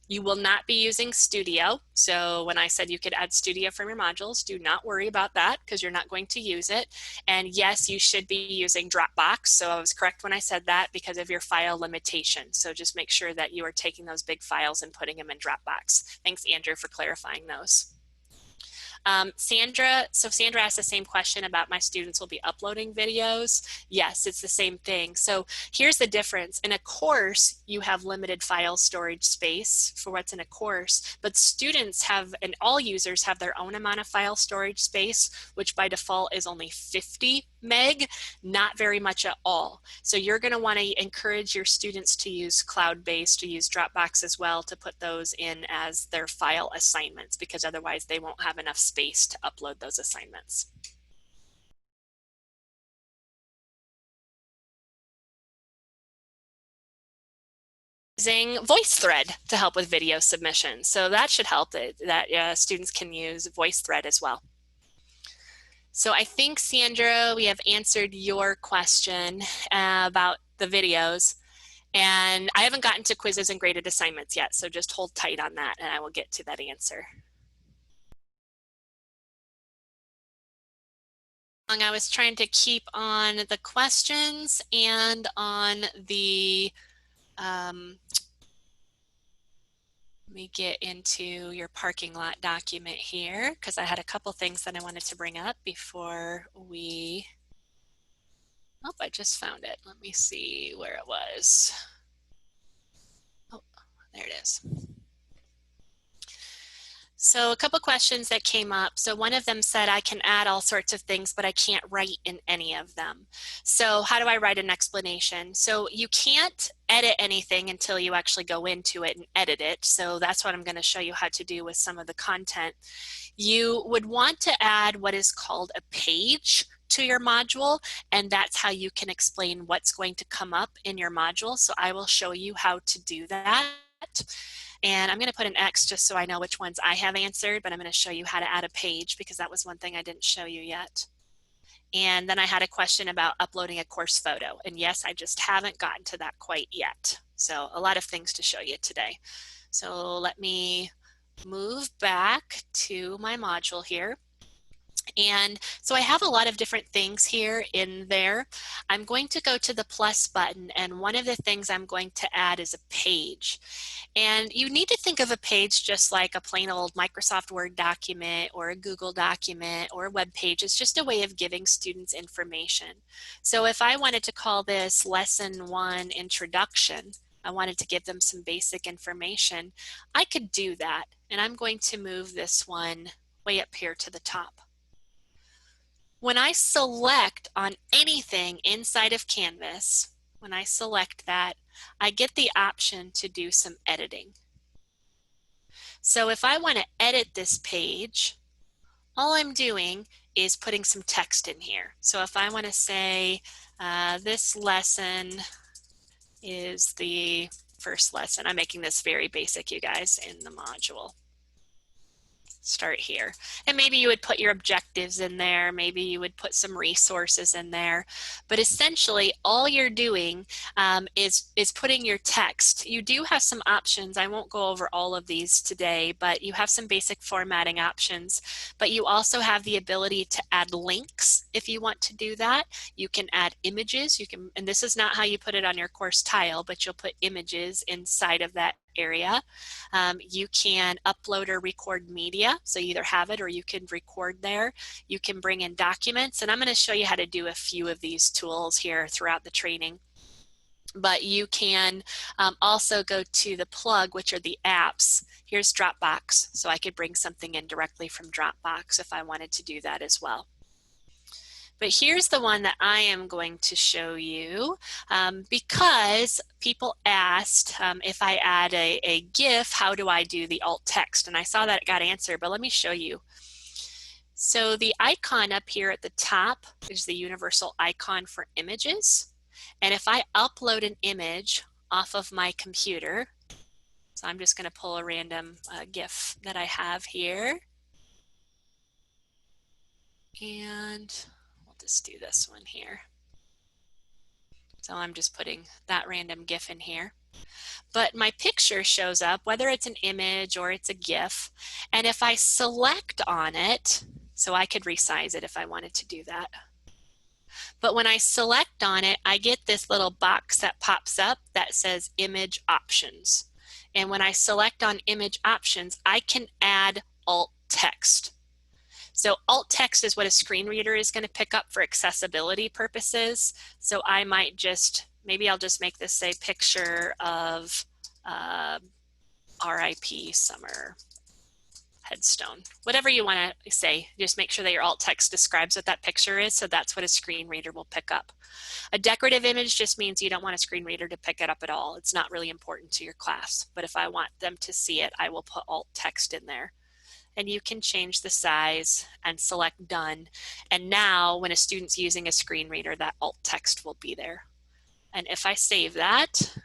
You will not be using Studio. So when I said you could add Studio from your modules, do not worry about that because you're not going to use it. And yes, you should be using Dropbox. So I was correct when I said that because of your file limitation. So just make sure that you are taking those big files and putting them in Dropbox. Thanks, Andrew, for clarifying those. Sandra asked the same question about my students will be uploading videos. Yes, it's the same thing. So here's the difference. In a course, you have limited file storage space for what's in a course, but students have, and all users have their own amount of file storage space, which by default is only 50 meg, not very much at all. So you're going to want to encourage your students to use cloud-based, to use Dropbox as well, to put those in as their file assignments, because otherwise they won't have enough space to upload those assignments. Using VoiceThread to help with video submission. So that should help that students can use VoiceThread as well. So I think, Sandra, we have answered your question about the videos. And I haven't gotten to quizzes and graded assignments yet, so just hold tight on that and I will get to that answer. I was trying to keep on the questions and on the, let me get into your parking lot document here because I had a couple things that I wanted to bring up before we, oh, I just found it. Let me see where it was. Oh, there it is. So a couple questions that came up. So one of them said, I can add all sorts of things, but I can't write in any of them. So how do I write an explanation? So you can't edit anything until you actually go into it and edit it. So that's what I'm going to show you how to do with some of the content. You would want to add what is called a page to your module, and that's how you can explain what's going to come up in your module. So I will show you how to do that. And I'm going to put an X just so I know which ones I have answered, but I'm going to show you how to add a page because that was one thing I didn't show you yet. And then I had a question about uploading a course photo. And yes, I just haven't gotten to that quite yet. So a lot of things to show you today. So let me move back to my module here. And so I have a lot of different things here in there. I'm going to go to the plus button, and one of the things I'm going to add is a page. And you need to think of a page just like a plain old Microsoft Word document or a Google document or a web page. It's just a way of giving students information. So if I wanted to call this Lesson 1 Introduction, I wanted to give them some basic information, I could do that. And I'm going to move this one way up here to the top. When I select on anything inside of Canvas, when I select that, I get the option to do some editing. So if I want to edit this page, all I'm doing is putting some text in here. So if I want to say this lesson is the first lesson, I'm making this very basic, you guys, in the module. Start here. And maybe you would put your objectives in there, maybe you would put some resources in there, but essentially all you're doing is putting your text. You do have some options. I won't go over all of these today, but you have some basic formatting options, but you also have the ability to add links if you want to do that. You can add images, you can, and this is not how you put it on your course tile, but you'll put images inside of that area. You can upload or record media, so you either have it or you can record there. You can bring in documents, and I'm going to show you how to do a few of these tools here throughout the training. But you can also go to the plug, which are the apps. Here's Dropbox, so I could bring something in directly from Dropbox if I wanted to do that as well. But here's the one that I am going to show you because people asked if I add a GIF, how do I do the alt text? And I saw that it got answered, but let me show you. So the icon up here at the top is the universal icon for images. And if I upload an image off of my computer, so I'm just going to pull a random GIF that I have here. And we'll just do this one here. So I'm just putting that random GIF in here. But my picture shows up, whether it's an image or it's a GIF. And if I select on it, so I could resize it if I wanted to do that. But when I select on it, I get this little box that pops up that says image options. And when I select on image options, I can add alt text. So alt text is what a screen reader is going to pick up for accessibility purposes. So I might just, maybe I'll just make this say picture of RIP Summer headstone. Whatever you want to say, just make sure that your alt text describes what that picture is, so that's what a screen reader will pick up. A decorative image just means you don't want a screen reader to pick it up at all. It's not really important to your class, but if I want them to see it, I will put alt text in there. And you can change the size and select done. And now when a student's using a screen reader, that alt text will be there. And if I save that,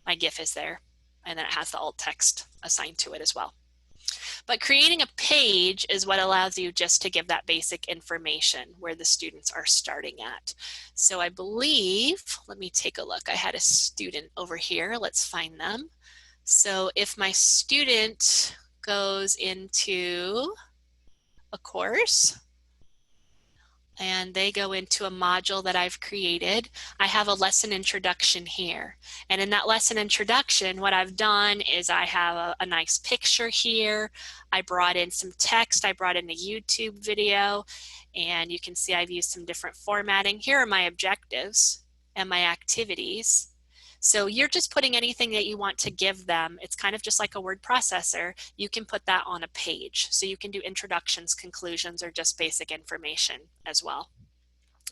my GIF is there, and then it has the alt text assigned to it as well. But creating a page is what allows you just to give that basic information where the students are starting at. So I believe, let me take a look. I had a student over here. Let's find them. So if my student goes into a course and they go into a module that I've created, I have a lesson introduction here. And in that lesson introduction, what I've done is I have a nice picture here. I brought in some text. I brought in a YouTube video, and you can see I've used some different formatting. Here are my objectives and my activities. So you're just putting anything that you want to give them. It's kind of just like a word processor. You can put that on a page. So you can do introductions, conclusions, or just basic information as well.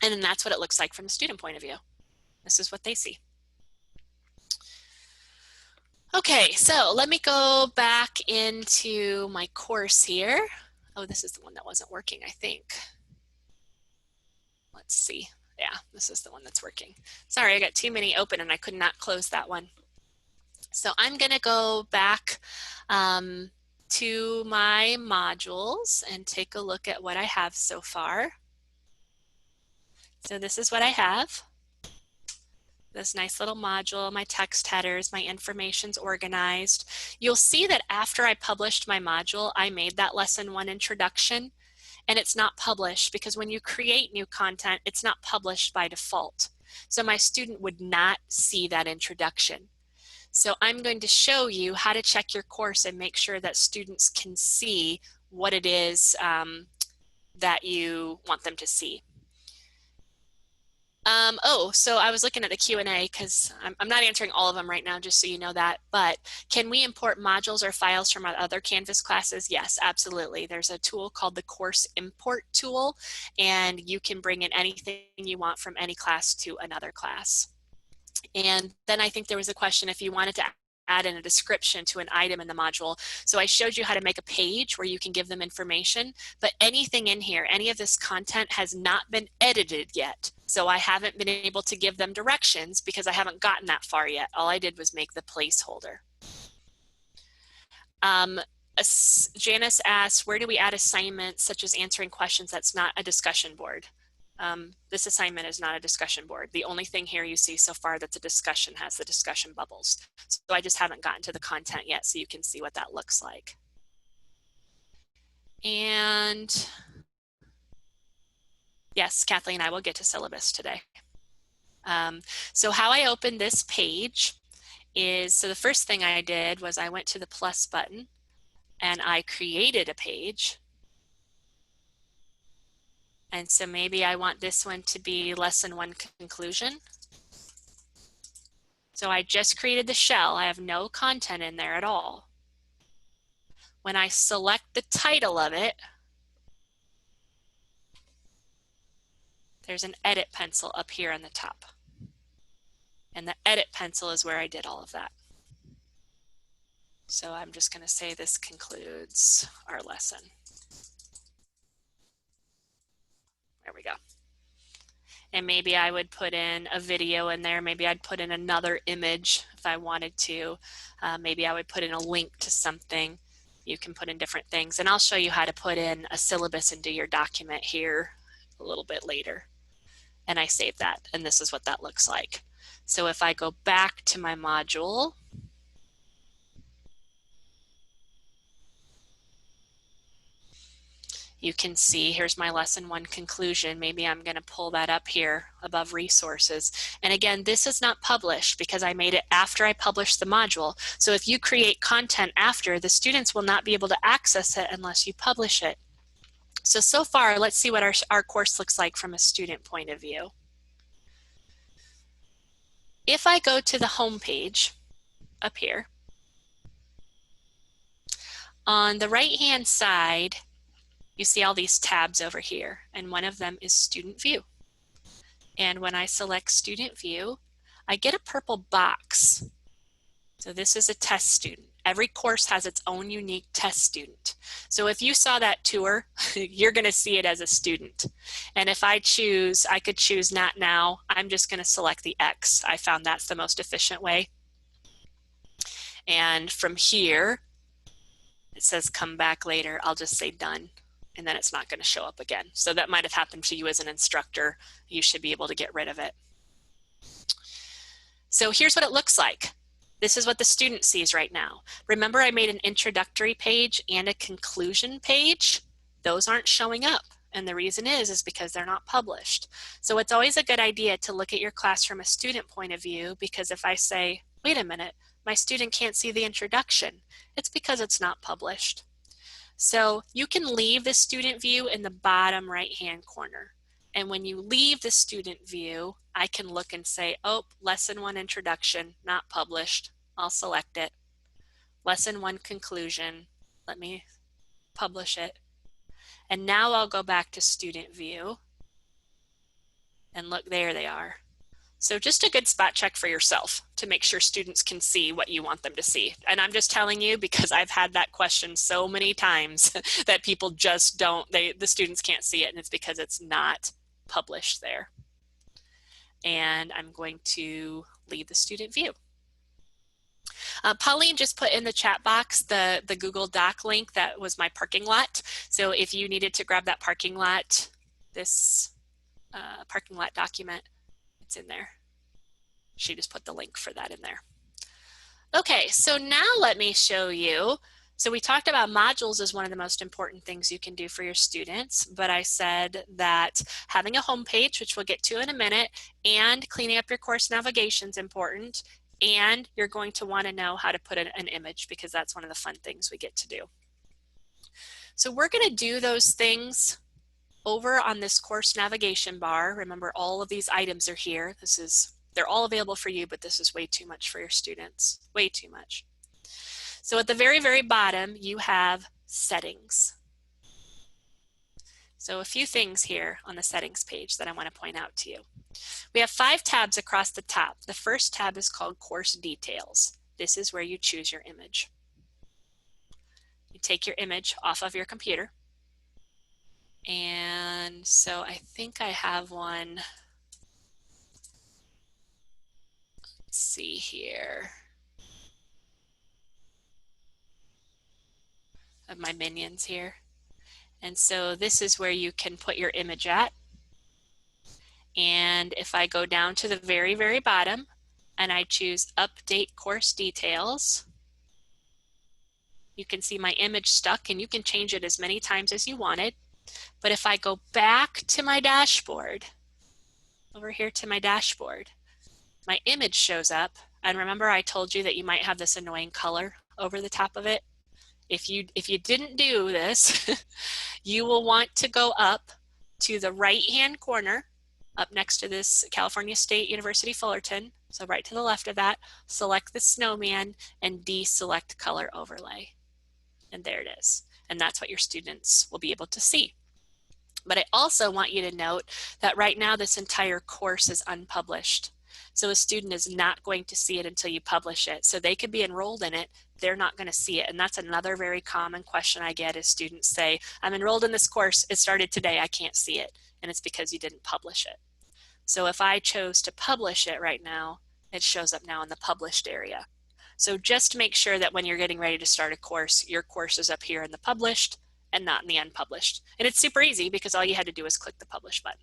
And then that's what it looks like from the student point of view. This is what they see. Okay, so let me go back into my course here. Oh, this is the one that wasn't working, I think. Let's see. Yeah, this is the one that's working. Sorry, I got too many open and I could not close that one. So I'm going to go back to my modules and take a look at what I have so far. So this is what I have. This nice little module, my text headers, my information's organized. You'll see that after I published my module, I made that lesson 1 introduction. And it's not published because when you create new content, it's not published by default. So my student would not see that introduction. So I'm going to show you how to check your course and make sure that students can see what it is that you want them to see. So I was looking at the Q&A because I'm not answering all of them right now, just so you know that, but can we import modules or files from our other Canvas classes? Yes, absolutely. There's a tool called the Course Import tool, and you can bring in anything you want from any class to another class. And then I think there was a question if you wanted to add in a description to an item in the module. So I showed you how to make a page where you can give them information, but anything in here, any of this content has not been edited yet. So I haven't been able to give them directions because I haven't gotten that far yet. All I did was make the placeholder. Janice asks, where do we add assignments such as answering questions that's not a discussion board? This assignment is not a discussion board. The only thing here you see so far that's a discussion has the discussion bubbles. So I just haven't gotten to the content yet, so you can see what that looks like. And yes, Kathleen, I will get to syllabus today. So how I opened this page is, so the first thing I did was I went to the plus button and I created a page. And so maybe I want this one to be lesson 1 conclusion. So I just created the shell. I have no content in there at all. When I select the title of it, there's an edit pencil up here on the top. And the edit pencil is where I did all of that. So I'm just going to say this concludes our lesson. And maybe I would put in a video in there. Maybe I'd put in another image if I wanted to. Maybe I would put in a link to something. You can put in different things. And I'll show you how to put in a syllabus into your document here a little bit later. And I save that, and this is what that looks like. So if I go back to my module, you can see here's my lesson 1 conclusion. Maybe I'm going to pull that up here above resources. And again, this is not published because I made it after I published the module. So if you create content after, the students will not be able to access it unless you publish it. So far, let's see what our course looks like from a student point of view. If I go to the home page up here, on the right-hand side, you see all these tabs over here, and one of them is Student View. And when I select Student View, I get a purple box. So this is a test student. Every course has its own unique test student. So if you saw that tour, you're going to see it as a student. And if I could choose not now. I'm just going to select the X. I found that's the most efficient way. And from here, it says come back later. I'll just say done. And then it's not going to show up again. So that might have happened to you as an instructor. You should be able to get rid of it. So here's what it looks like. This is what the student sees right now. Remember, I made an introductory page and a conclusion page. Those aren't showing up. And the reason is because they're not published. So it's always a good idea to look at your class from a student point of view, because if I say, wait a minute, my student can't see the introduction, it's because it's not published. So you can leave the student view in the bottom right-hand corner. And when you leave the student view, I can look and say, oh, lesson 1 introduction, not published. I'll select it. Lesson 1 conclusion, let me publish it. And now I'll go back to student view. And look, there they are. So just a good spot check for yourself to make sure students can see what you want them to see. And I'm just telling you because I've had that question so many times that people just don't, the students can't see it, and it's because it's not published there. And I'm going to leave the student view. Pauline just put in the chat box the Google Doc link that was my parking lot. So if you needed to grab that parking lot, this parking lot document, it's in there. She just put the link for that in there. Okay, so now let me show you. So we talked about modules as one of the most important things you can do for your students, but I said that having a home page, which we'll get to in a minute, and cleaning up your course navigation is important, and you're going to want to know how to put in an image because that's one of the fun things we get to do. So we're going to do those things over on this course navigation bar. Remember, all of these items are here. They're all available for you, but this is way too much for your students, way too much. So at the very, very bottom, you have settings. So a few things here on the settings page that I want to point out to you. We have 5 tabs across the top. The first tab is called Course Details. This is where you choose your image. You take your image off of your computer. And so I think I have one. Let's see here. Of my minions here. And so this is where you can put your image at. And if I go down to the very, very bottom and I choose Update Course Details, you can see my image stuck, and you can change it as many times as you wanted. But if I go back to my dashboard, over here to my dashboard, my image shows up. And remember, I told you that you might have this annoying color over the top of it. If you didn't do this, you will want to go up to the right-hand corner, up next to this California State University Fullerton. So right to the left of that, select the snowman and deselect color overlay. And there it is. And that's what your students will be able to see. But I also want you to note that right now this entire course is unpublished. So a student is not going to see it until you publish it. So they could be enrolled in it, they're not going to see it. And that's another very common question I get is students say, I'm enrolled in this course, it started today, I can't see it. And it's because you didn't publish it. So if I chose to publish it right now, it shows up now in the published area. So just make sure that when you're getting ready to start a course, your course is up here in the published and not in the unpublished. And it's super easy because all you had to do is click the publish button.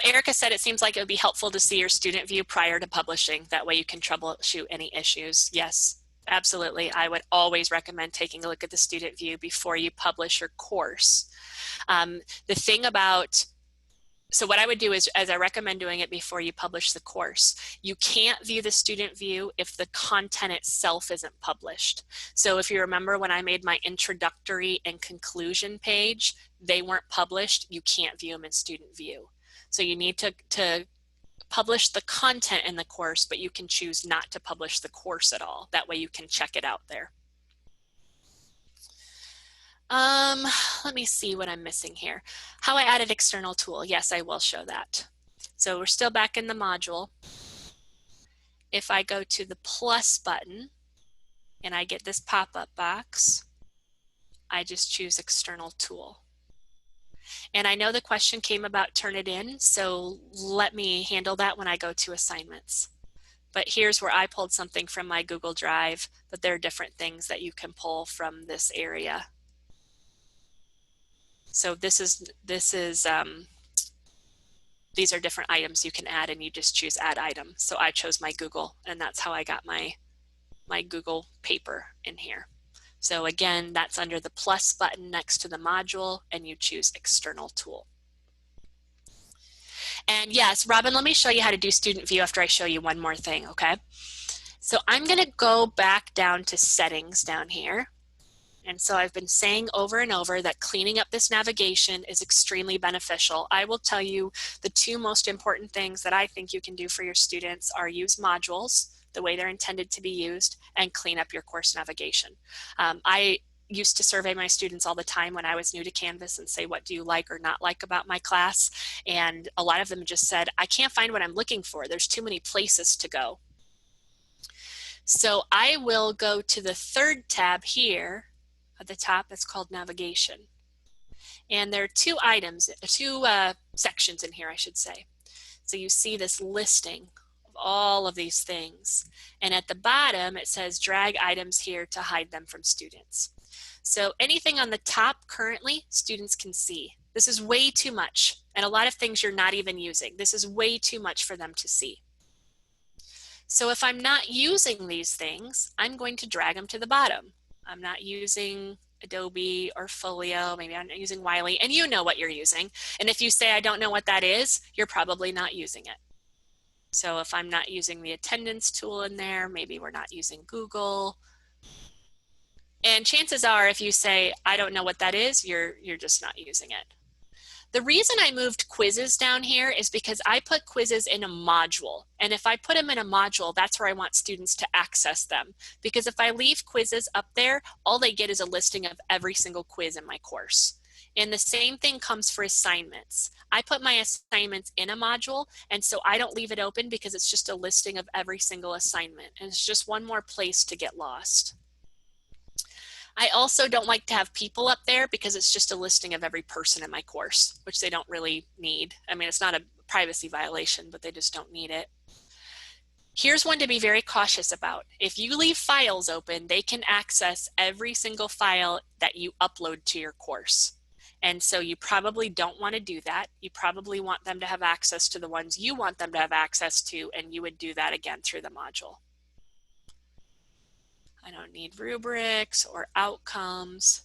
Erica said it seems like it would be helpful to see your student view prior to publishing. That way you can troubleshoot any issues. Yes, absolutely. I would always recommend taking a look at the student view before you publish your course. The thing about So what I would do is I recommend doing it before you publish the course. You can't view the student view if the content itself isn't published. So if you remember when I made my introductory and conclusion page, they weren't published, you can't view them in student view. So you need to publish the content in the course, but you can choose not to publish the course at all. That way you can check it out there. Let me see what I'm missing here. How I added external tool. Yes, I will show that. So we're still back in the module. If I go to the plus button and I get this pop-up box, I just choose external tool. And I know the question came about Turnitin, so let me handle that when I go to assignments. But here's where I pulled something from my Google Drive, but there are different things that you can pull from this area. So these are different items you can add, and you just choose add item. So I chose my Google, and that's how I got my Google paper in here. So again, that's under the plus button next to the module, and you choose external tool. And yes, Robin, let me show you how to do student view after I show you one more thing, okay? So I'm gonna go back down to settings down here. And so I've been saying over and over that cleaning up this navigation is extremely beneficial. I will tell you the two most important things that I think you can do for your students are use modules the way they're intended to be used and clean up your course navigation. I used to survey my students all the time when I was new to Canvas and say, what do you like or not like about my class? And a lot of them just said, I can't find what I'm looking for. There's too many places to go. So I will go to the third tab here at the top. It's called navigation. And there are two sections in here, I should say. So you see this listing of all of these things. And at the bottom, it says drag items here to hide them from students. So anything on the top currently, students can see. This is way too much. And a lot of things you're not even using. This is way too much for them to see. So if I'm not using these things, I'm going to drag them to the bottom. I'm not using Adobe or Folio, maybe I'm not using Wiley, and you know what you're using. And if you say, I don't know what that is, you're probably not using it. So if I'm not using the attendance tool in there, maybe we're not using Google. And chances are, if you say, I don't know what that is, you're just not using it. The reason I moved quizzes down here is because I put quizzes in a module. And if I put them in a module, that's where I want students to access them. Because if I leave quizzes up there, all they get is a listing of every single quiz in my course. And the same thing comes for assignments. I put my assignments in a module, and so I don't leave it open because it's just a listing of every single assignment. And it's just one more place to get lost. I also don't like to have people up there because it's just a listing of every person in my course, which they don't really need. I mean, it's not a privacy violation, but they just don't need it. Here's one to be very cautious about. If you leave files open, they can access every single file that you upload to your course. And so you probably don't want to do that. You probably want them to have access to the ones you want them to have access to, and you would do that again through the module. I don't need rubrics or outcomes.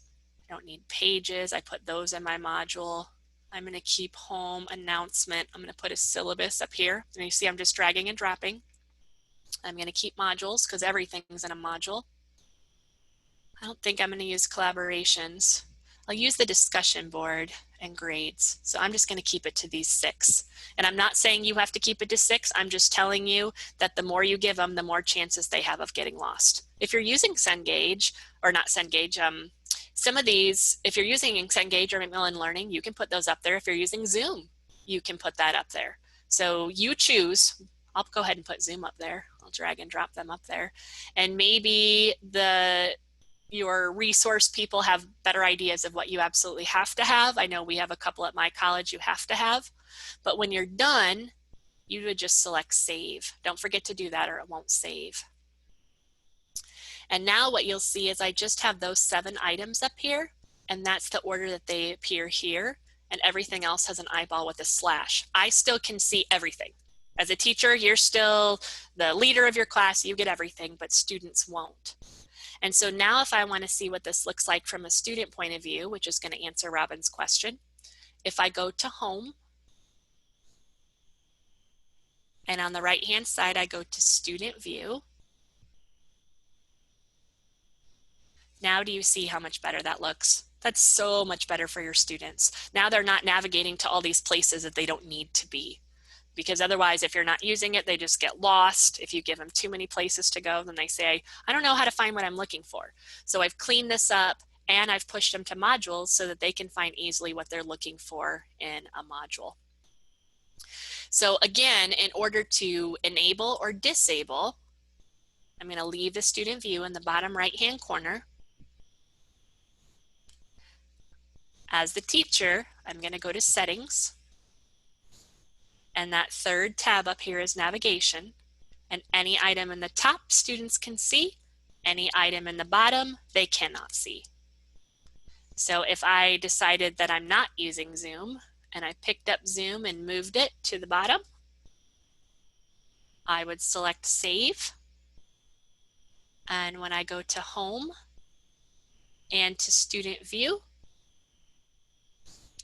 I don't need pages. I put those in my module. I'm going to keep home announcement. I'm going to put a syllabus up here. And you see I'm just dragging and dropping. I'm going to keep modules because everything's in a module. I don't think I'm going to use collaborations. I'll use the discussion board and grades. So I'm just going to keep it to these 6. And I'm not saying you have to keep it to 6. I'm just telling you that the more you give them, the more chances they have of getting lost. If you're using Cengage, or not Cengage, some of these, if you're using Cengage or Macmillan Learning, you can put those up there. If you're using Zoom, you can put that up there. So you choose. I'll go ahead and put Zoom up there. I'll drag and drop them up there. And maybe the your resource people have better ideas of what you absolutely have to have. I know we have a couple at my college you have to have, but when you're done, you would just select save. Don't forget to do that or it won't save. And now what you'll see is I just have those 7 items up here, and that's the order that they appear here, and everything else has an eyeball with a slash. I still can see everything. As a teacher, you're still the leader of your class, you get everything, but students won't. And so now if I want to see what this looks like from a student point of view, which is going to answer Robin's question, if I go to home, and on the right-hand side, I go to student view. Now do you see how much better that looks? That's so much better for your students. Now they're not navigating to all these places that they don't need to be. Because otherwise, if you're not using it, they just get lost. If you give them too many places to go, then they say, I don't know how to find what I'm looking for. So I've cleaned this up and I've pushed them to modules so that they can find easily what they're looking for in a module. So again, in order to enable or disable, I'm going to leave the student view in the bottom right-hand corner. As the teacher, I'm going to go to settings. And that 3rd tab up here is navigation. And any item in the top students can see, any item in the bottom they cannot see. So if I decided that I'm not using Zoom and I picked up Zoom and moved it to the bottom, I would select save. And when I go to home and to student view,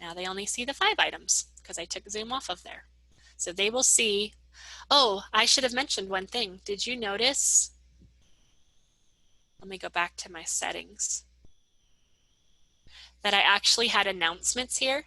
now they only see the 5 items because I took Zoom off of there. So they will see, oh, I should have mentioned one thing. Did you notice? Let me go back to my settings. That I actually had announcements here,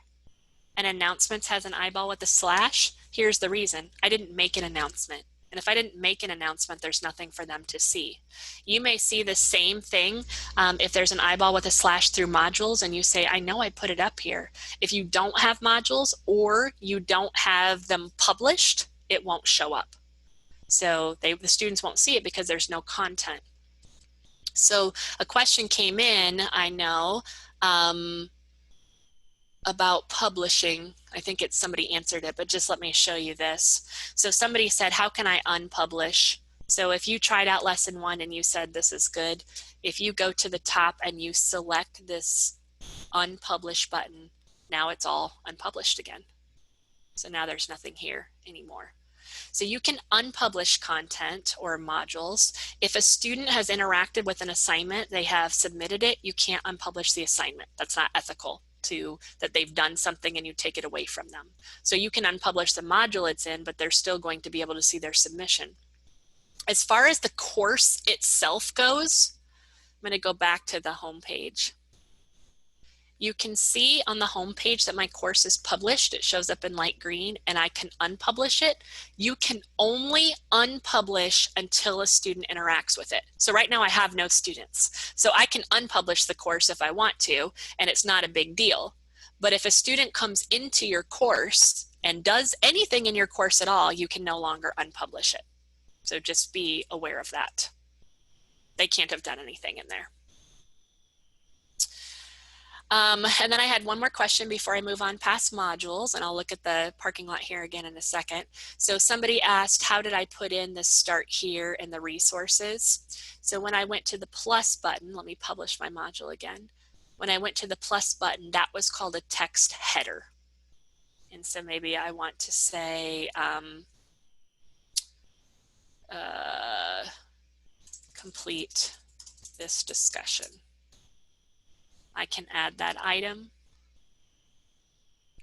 and announcements has an eyeball with a slash. Here's the reason. I didn't make an announcement. And if I didn't make an announcement, there's nothing for them to see. You may see the same thing if there's an eyeball with a slash through modules and you say, I know I put it up here. If you don't have modules or you don't have them published, it won't show up. So the students won't see it because there's no content. So a question came in, I know, about publishing. I think it's somebody answered it, but just let me show you this. So somebody said, how can I unpublish? So if you tried out lesson 1 and you said this is good, if you go to the top and you select this unpublish button, now it's all unpublished again. So now there's nothing here anymore. So you can unpublish content or modules. If a student has interacted with an assignment, they have submitted it, you can't unpublish the assignment. That's not ethical that they've done something and you take it away from them. So you can unpublish the module it's in, but they're still going to be able to see their submission. As far as the course itself goes, I'm going to go back to the home page. You can see on the home page that my course is published. It shows up in light green and I can unpublish it. You can only unpublish until a student interacts with it. So right now I have no students. So I can unpublish the course if I want to, and it's not a big deal. But if a student comes into your course and does anything in your course at all, you can no longer unpublish it. So just be aware of that. They can't have done anything in there. And then I had one more question before I move on past modules, and I'll look at the parking lot here again in a second. So somebody asked, how did I put in the start here and the resources? So when I went to the plus button, let me publish my module again. When I went to the plus button, that was called a text header. And so maybe I want to say, complete this discussion. I can add that item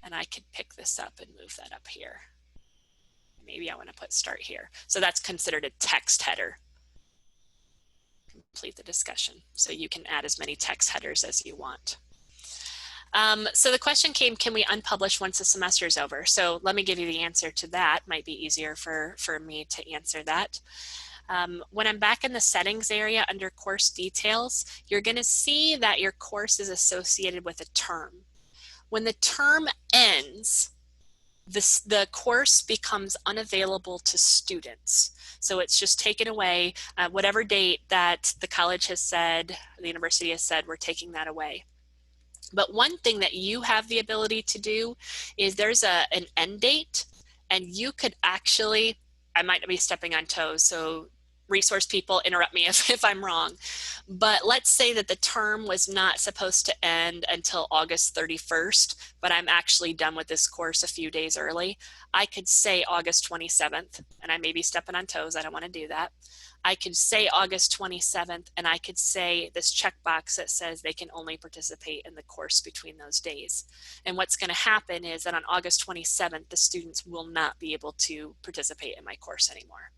and I could pick this up and move that up here. Maybe I want to put start here. So that's considered a text header. Complete the discussion. So you can add as many text headers as you want. So the question came, can we unpublish once the semester is over? So let me give you the answer to that. Might be easier for me to answer that. When I'm back in the settings area under course details, you're going to see that your course is associated with a term. When the term ends, the course becomes unavailable to students. So it's just taken away, whatever date that the college has said, the university has said, we're taking that away. But one thing that you have the ability to do is there's an end date, and you could actually, I might be stepping on toes, so resource people interrupt me if I'm wrong, but let's say that the term was not supposed to end until August 31st, but I'm actually done with this course a few days early. I could say August 27th, and I may be stepping on toes, I don't want to do that. I could say August 27th, and I could say this checkbox that says they can only participate in the course between those days. And what's going to happen is that on August 27th, the students will not be able to participate in my course anymore.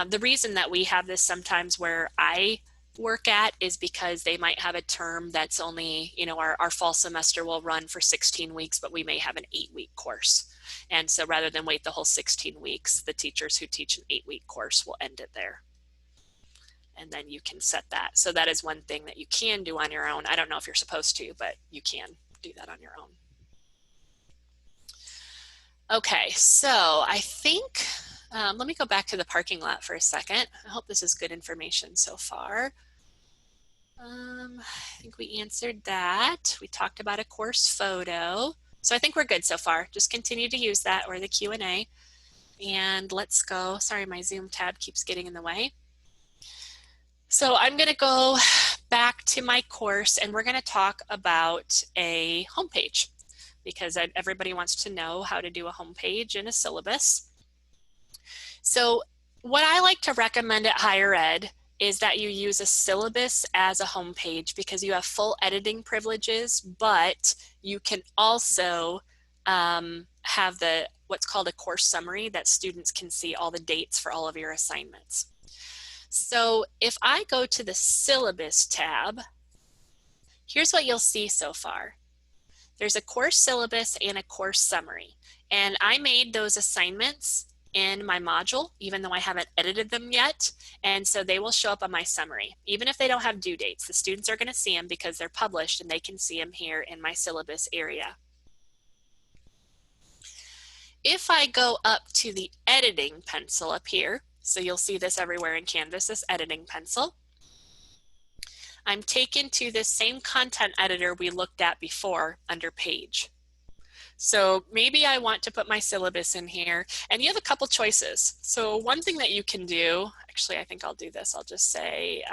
The reason that we have this sometimes where I work at is because they might have a term that's only, you know, our fall semester will run for 16 weeks, but we may have an 8-week course. And so rather than wait the whole 16 weeks, the teachers who teach an 8-week course will end it there. And then you can set that. So that is one thing that you can do on your own. I don't know if you're supposed to, but you can do that on your own. Okay, so I think, let me go back to the parking lot for a second. I hope this is good information so far. I think we answered that. We talked about a course photo. So I think we're good so far. Just continue to use that or the Q&A. And let's go. Sorry, my Zoom tab keeps getting in the way. So I'm going to go back to my course, and we're going to talk about a homepage, because everybody wants to know how to do a homepage in a syllabus. So what I like to recommend at higher ed is that you use a syllabus as a homepage, because you have full editing privileges, but you can also have what's called a course summary that students can see all the dates for all of your assignments. So if I go to the syllabus tab, here's what you'll see so far. There's a course syllabus and a course summary. And I made those assignments in my module, even though I haven't edited them yet. And so they will show up on my summary. Even if they don't have due dates, the students are going to see them because they're published, and they can see them here in my syllabus area. If I go up to the editing pencil up here, so you'll see this everywhere in Canvas, this editing pencil, I'm taken to this same content editor we looked at before under page. So maybe I want to put my syllabus in here, and you have a couple choices. So one thing that you can do, actually I think I'll do this, I'll just say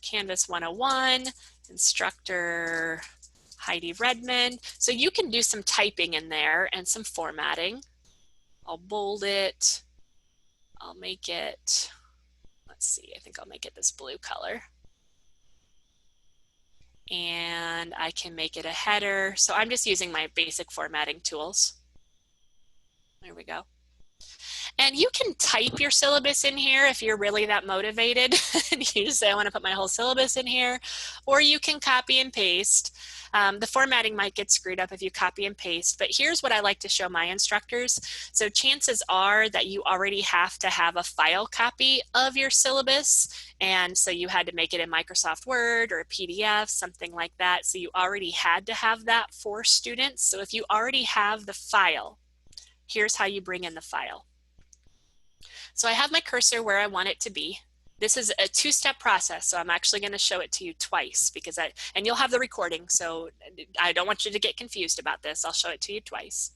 Canvas 101, instructor Heidi Redmond. So you can do some typing in there and some formatting. I'll bold it, I'll make it, let's see, I think I'll make it this blue color. And I can make it a header. So I'm just using my basic formatting tools. There we go. And you can type your syllabus in here if you're really that motivated and you just say, I want to put my whole syllabus in here, or you can copy and paste. The formatting might get screwed up if you copy and paste, but here's what I like to show my instructors. So chances are that you already have to have a file copy of your syllabus. And so you had to make it in Microsoft Word or a PDF, something like that. So you already had to have that for students. So if you already have the file, here's how you bring in the file. So I have my cursor where I want it to be. This is a two-step process, so I'm actually going to show it to you twice, because and you'll have the recording, so I don't want you to get confused about this. I'll show it to you twice.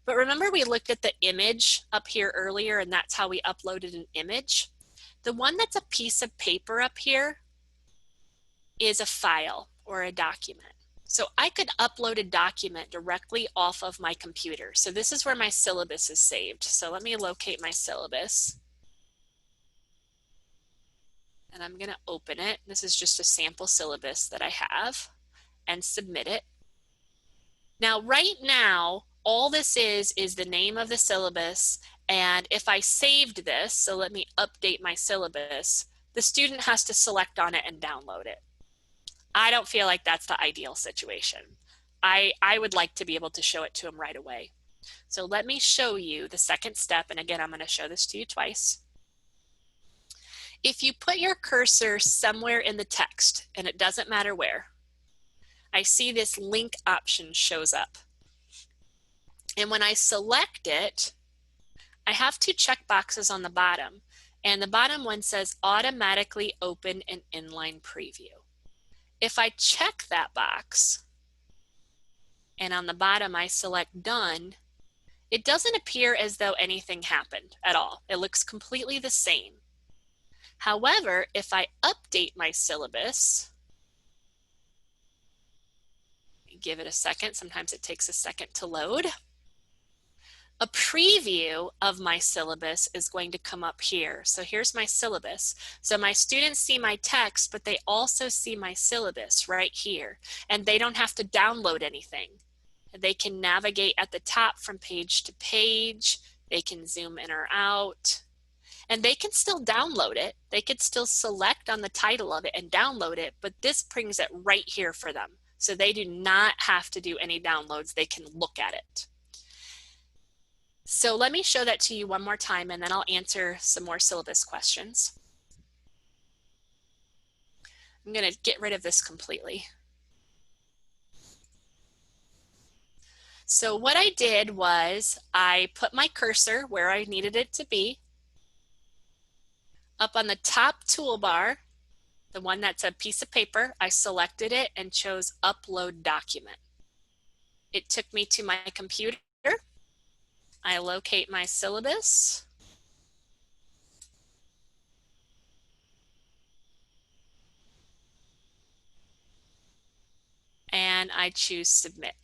But remember, we looked at the image up here earlier, and that's how we uploaded an image. The one that's a piece of paper up here is a file or a document. So I could upload a document directly off of my computer. So this is where my syllabus is saved. So let me locate my syllabus. And I'm going to open it. This is just a sample syllabus that I have, and submit it. Now, right now, all this is the name of the syllabus. And if I saved this, so let me update my syllabus, the student has to select on it and download it. I don't feel like that's the ideal situation. I would like to be able to show it to them right away. So let me show you the second step. And again, I'm going to show this to you twice. If you put your cursor somewhere in the text, and it doesn't matter where, I see this link option shows up. And when I select it, I have two check boxes on the bottom. And the bottom one says automatically open an inline preview. If I check that box, and on the bottom I select done, it doesn't appear as though anything happened at all. It looks completely the same. However, if I update my syllabus, give it a second, sometimes it takes a second to load, a preview of my syllabus is going to come up here. So here's my syllabus. So my students see my text, but they also see my syllabus right here. And they don't have to download anything. They can navigate at the top from page to page. They can zoom in or out. And they can still download it. They could still select on the title of it and download it, but this brings it right here for them. So they do not have to do any downloads. They can look at it. So let me show that to you one more time, and then I'll answer some more syllabus questions. I'm going to get rid of this completely. So what I did was I put my cursor where I needed it to be. Up on the top toolbar, the one that's a piece of paper, I selected it and chose Upload Document. It took me to my computer. I locate my syllabus. And I choose Submit.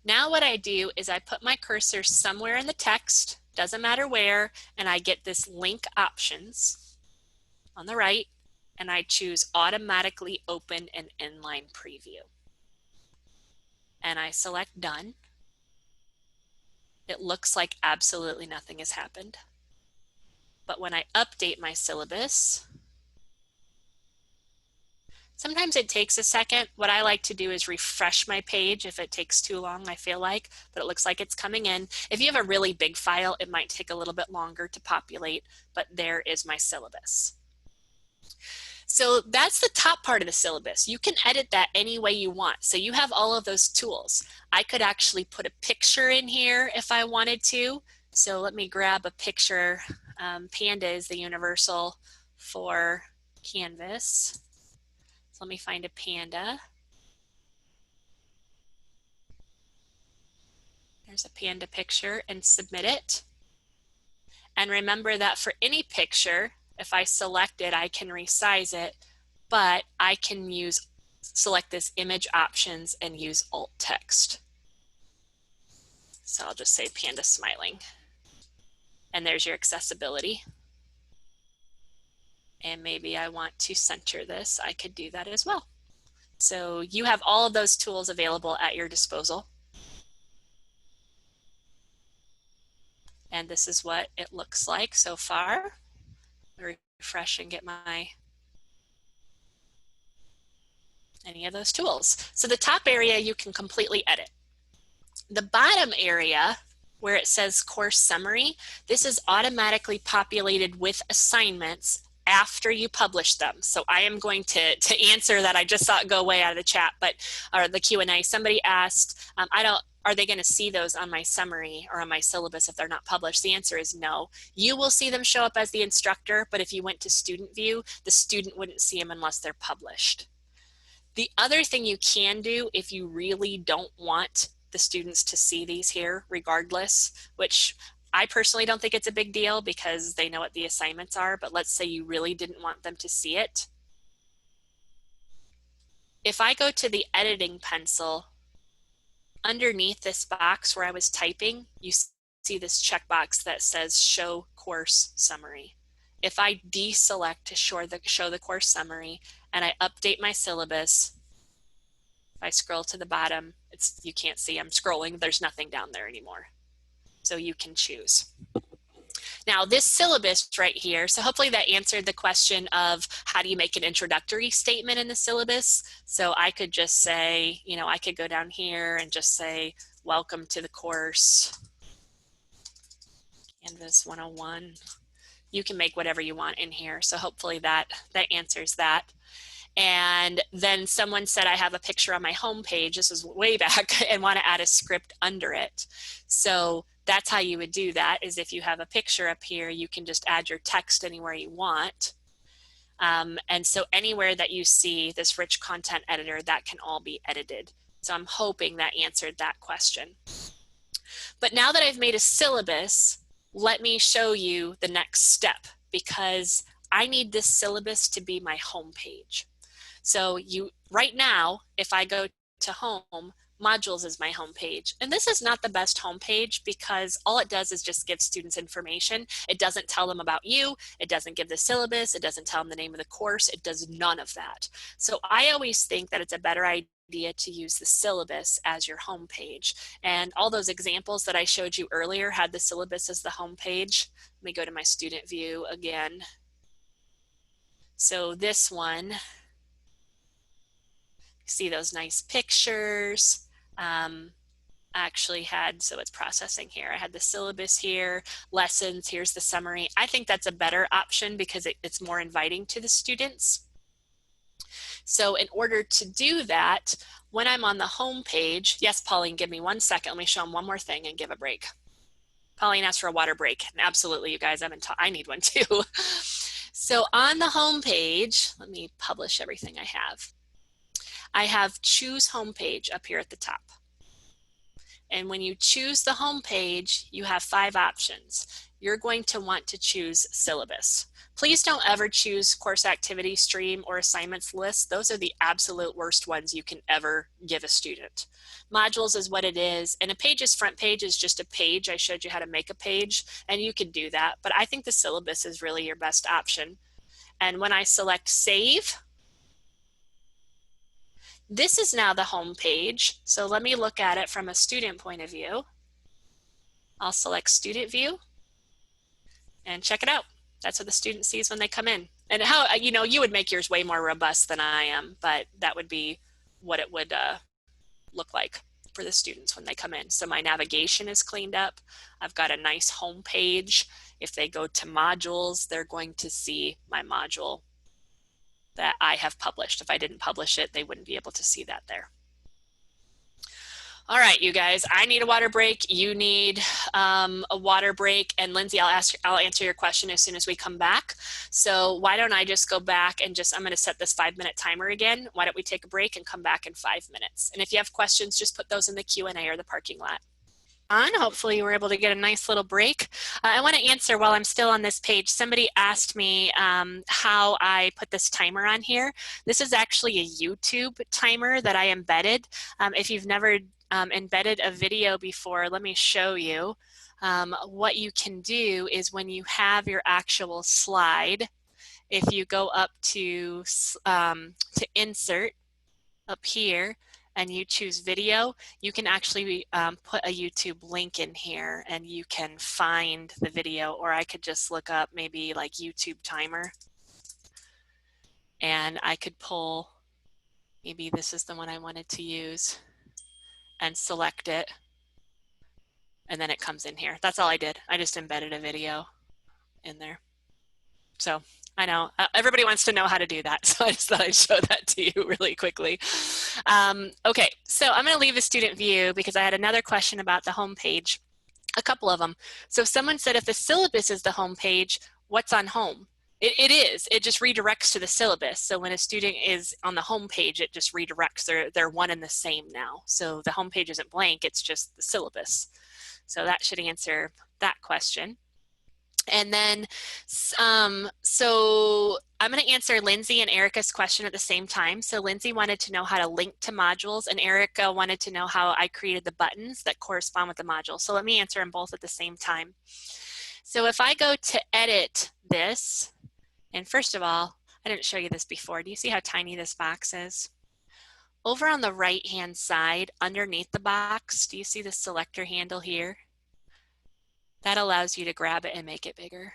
Now what I do is I put my cursor somewhere in the text, doesn't matter where, and I get this link options on the right, and I choose automatically open an inline preview. And I select done. It looks like absolutely nothing has happened. But when I update my syllabus, sometimes it takes a second. What I like to do is refresh my page if it takes too long, I feel like, but it looks like it's coming in. If you have a really big file, it might take a little bit longer to populate, but there is my syllabus. So that's the top part of the syllabus. You can edit that any way you want. So you have all of those tools. I could actually put a picture in here if I wanted to. So let me grab a picture. Panda is the universal for Canvas. So let me find a panda. There's a panda picture and submit it. And remember that for any picture, if I select it, I can resize it, but I can select this image options and use alt text. So I'll just say panda smiling. And there's your accessibility. And maybe I want to center this. I could do that as well. So you have all of those tools available at your disposal. And this is what it looks like so far. Refresh and get any of those tools. So the top area you can completely edit. The bottom area where it says course summary, this is automatically populated with assignments after you publish them. So I am going to answer that. I just saw it go away out of the chat, but or the Q&A. Somebody asked, are they going to see those on my summary or on my syllabus if they're not published? The answer is no. You will see them show up as the instructor, but if you went to student view, the student wouldn't see them unless they're published. The other thing you can do if you really don't want the students to see these here regardless, which I personally don't think it's a big deal because they know what the assignments are, but let's say you really didn't want them to see it. If I go to the editing pencil, underneath this box where I was typing, you see this checkbox that says show course summary. If I deselect to show the course summary and I update my syllabus, if I scroll to the bottom, you can't see I'm scrolling, there's nothing down there anymore. So you can choose. Now this syllabus right here, so hopefully that answered the question of how do you make an introductory statement in the syllabus. So I could just say, I could go down here and just say, welcome to the course, Canvas 101. You can make whatever you want in here. So hopefully that answers that. And then someone said, I have a picture on my homepage, this is way back, and want to add a script under it. So that's how you would do that, is if you have a picture up here, you can just add your text anywhere you want. And so anywhere that you see this rich content editor, that can all be edited. So I'm hoping that answered that question. But now that I've made a syllabus, let me show you the next step, because I need this syllabus to be my homepage. So right now, if I go to home, modules is my homepage. And this is not the best homepage because all it does is just give students information. It doesn't tell them about you. It doesn't give the syllabus. It doesn't tell them the name of the course. It does none of that. So I always think that it's a better idea to use the syllabus as your homepage. And all those examples that I showed you earlier had the syllabus as the homepage. Let me go to my student view again. So this one, see those nice pictures. Actually had, so it's processing here. I had the syllabus here, lessons, here's the summary. I think that's a better option because it's more inviting to the students. So in order to do that, when I'm on the home page, yes, Pauline, give me 1 second. Let me show them one more thing and give a break. Pauline asked for a water break. And absolutely, you guys, I need one too. So on the home page, let me publish everything I have. I have choose homepage up here at the top. And when you choose the homepage, you have 5 options. You're going to want to choose syllabus. Please don't ever choose course activity stream or assignments list. Those are the absolute worst ones you can ever give a student. Modules is what it is, and a page's front page is just a page. I showed you how to make a page, and you can do that, but I think the syllabus is really your best option. And when I select save, this is now the home page. So let me look at it from a student point of view. I'll select student view and check it out. That's what the student sees when they come in. And how, you would make yours way more robust than I am, but that would be what it would look like for the students when they come in. So my navigation is cleaned up. I've got a nice home page. If they go to modules, they're going to see my module that I have published. If I didn't publish it, they wouldn't be able to see that there. All right, you guys, I need a water break. You need a water break. And Lindsay, I'll answer your question as soon as we come back. So why don't I just go back and I'm going to set this 5-minute timer again. Why don't we take a break and come back in 5 minutes? And if you have questions, just put those in the Q&A or the parking lot. Hopefully you were able to get a nice little break. I want to answer while I'm still on this page. Somebody asked me how I put this timer on here. This is actually a YouTube timer that I embedded. If you've never embedded a video before, let me show you. What you can do is when you have your actual slide, if you go up to insert up here, and you choose video, you can actually put a YouTube link in here and you can find the video, or I could just look up maybe like YouTube timer and I could pull, maybe this is the one I wanted to use, and select it, and then it comes in here. That's all I did. I just embedded a video in there. So I know everybody wants to know how to do that, so I just thought I'd show that to you really quickly. Okay, so I'm going to leave the student view because I had another question about the home page, a couple of them. So someone said if the syllabus is the home page, what's on home? It is. It just redirects to the syllabus. So when a student is on the home page, it just redirects. They're one and the same now. So the home page isn't blank, it's just the syllabus. So that should answer that question. And then, so I'm going to answer Lindsay and Erica's question at the same time. So Lindsay wanted to know how to link to modules, and Erica wanted to know how I created the buttons that correspond with the module. So let me answer them both at the same time. So if I go to edit this, and first of all, I didn't show you this before. Do you see how tiny this box is? Over on the right-hand side, underneath the box, do you see the selector handle here? That allows you to grab it and make it bigger.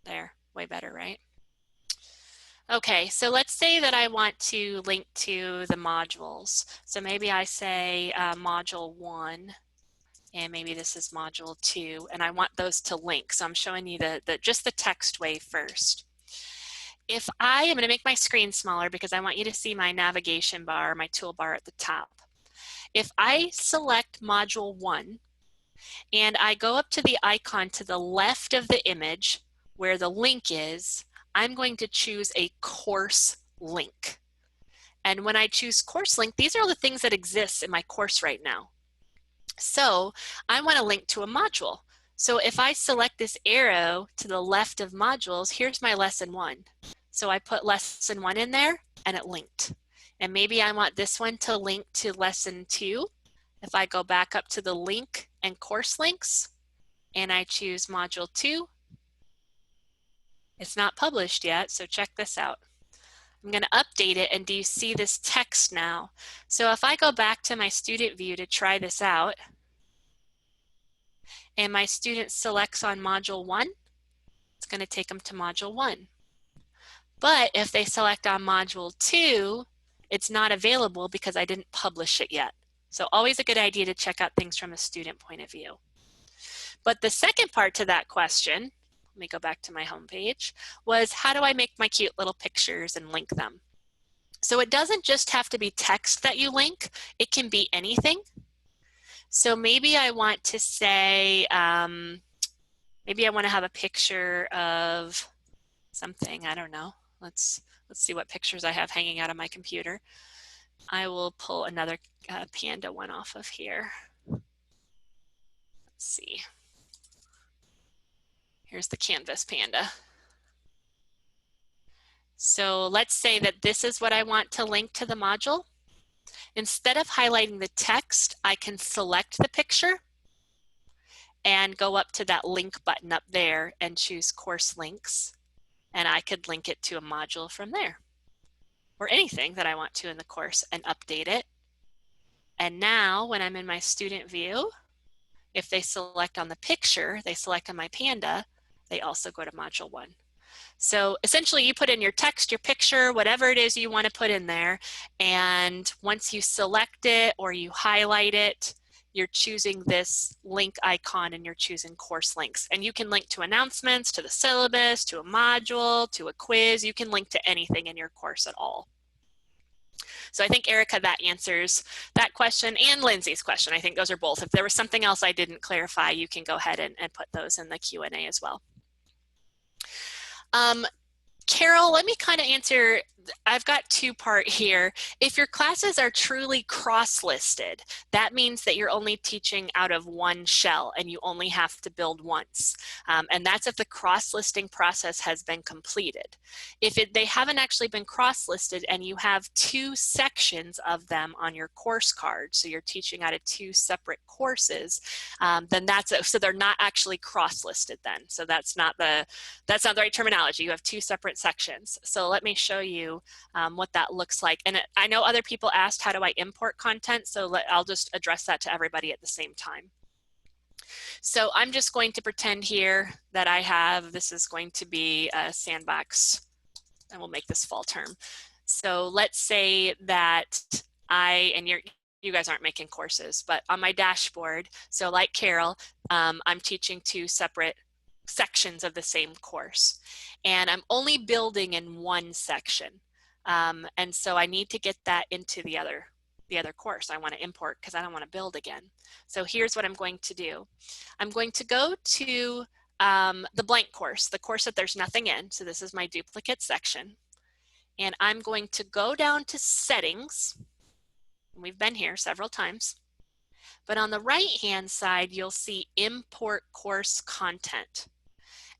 There, way better, right? Okay, so let's say that I want to link to the modules. So maybe I say module 1, and maybe this is module 2, and I want those to link. So I'm showing you just the text way first. if I am going to make my screen smaller because I want you to see my navigation bar, my toolbar at the top. If I select module 1 and I go up to the icon to the left of the image where the link is, I'm going to choose a course link. And when I choose course link, these are all the things that exist in my course right now. So I want to link to a module. So if I select this arrow to the left of modules, here's my lesson 1. So I put lesson 1 in there and it linked. And maybe I want this one to link to lesson 2. If I go back up to the link and course links and I choose module 2, it's not published yet, so check this out. I'm going to update it, and do you see this text now? So if I go back to my student view to try this out, and my student selects on module 1, it's going to take them to module 1. But if they select on module 2, it's not available because I didn't publish it yet. So always a good idea to check out things from a student point of view. But the second part to that question, let me go back to my home page, was how do I make my cute little pictures and link them? So it doesn't just have to be text that you link, it can be anything. So maybe I want to say, maybe I want to have a picture of something, I don't know. Let's see what pictures I have hanging out on my computer. I will pull another panda one off of here. Let's see. Here's the canvas panda. So let's say that this is what I want to link to the module. Instead of highlighting the text, I can select the picture and go up to that link button up there and choose course links. And I could link it to a module from there, or anything that I want to in the course, and update it. And now when I'm in my student view, if they select on the picture, they select on my panda, they also go to module 1. So essentially you put in your text, your picture, whatever it is you want to put in there, and once you select it or you highlight it, you're choosing this link icon and you're choosing course links. And you can link to announcements, to the syllabus, to a module, to a quiz. You can link to anything in your course at all. So I think, Erica, that answers that question, and Lindsay's question. I think those are both. If there was something else I didn't clarify, you can go ahead and put those in the Q&A as well. Carol, let me kind of answer. I've got two-part here. If your classes are truly cross-listed, that means that you're only teaching out of one shell and you only have to build once. And that's if the cross-listing process has been completed. If they haven't actually been cross-listed and you have 2 sections of them on your course card, so you're teaching out of 2 separate courses, then so they're not actually cross-listed then. So that's not the right terminology. You have 2 separate sections. So let me show you what that looks like. And I know other people asked, how do I import content? So I'll just address that to everybody at the same time. So I'm just going to pretend here that I have, this is going to be a sandbox, and we'll make this fall term. So let's say that you guys aren't making courses, but on my dashboard, so like Carol, I'm teaching 2 separate sections of the same course, and I'm only building in one section, and so I need to get that into the other course. I want to import because I don't want to build again. So here's what I'm going to do. I'm going to go to the blank course, the course that there's nothing in. So this is my duplicate section, and I'm going to go down to settings. We've been here several times, but on the right hand side you'll see import course content.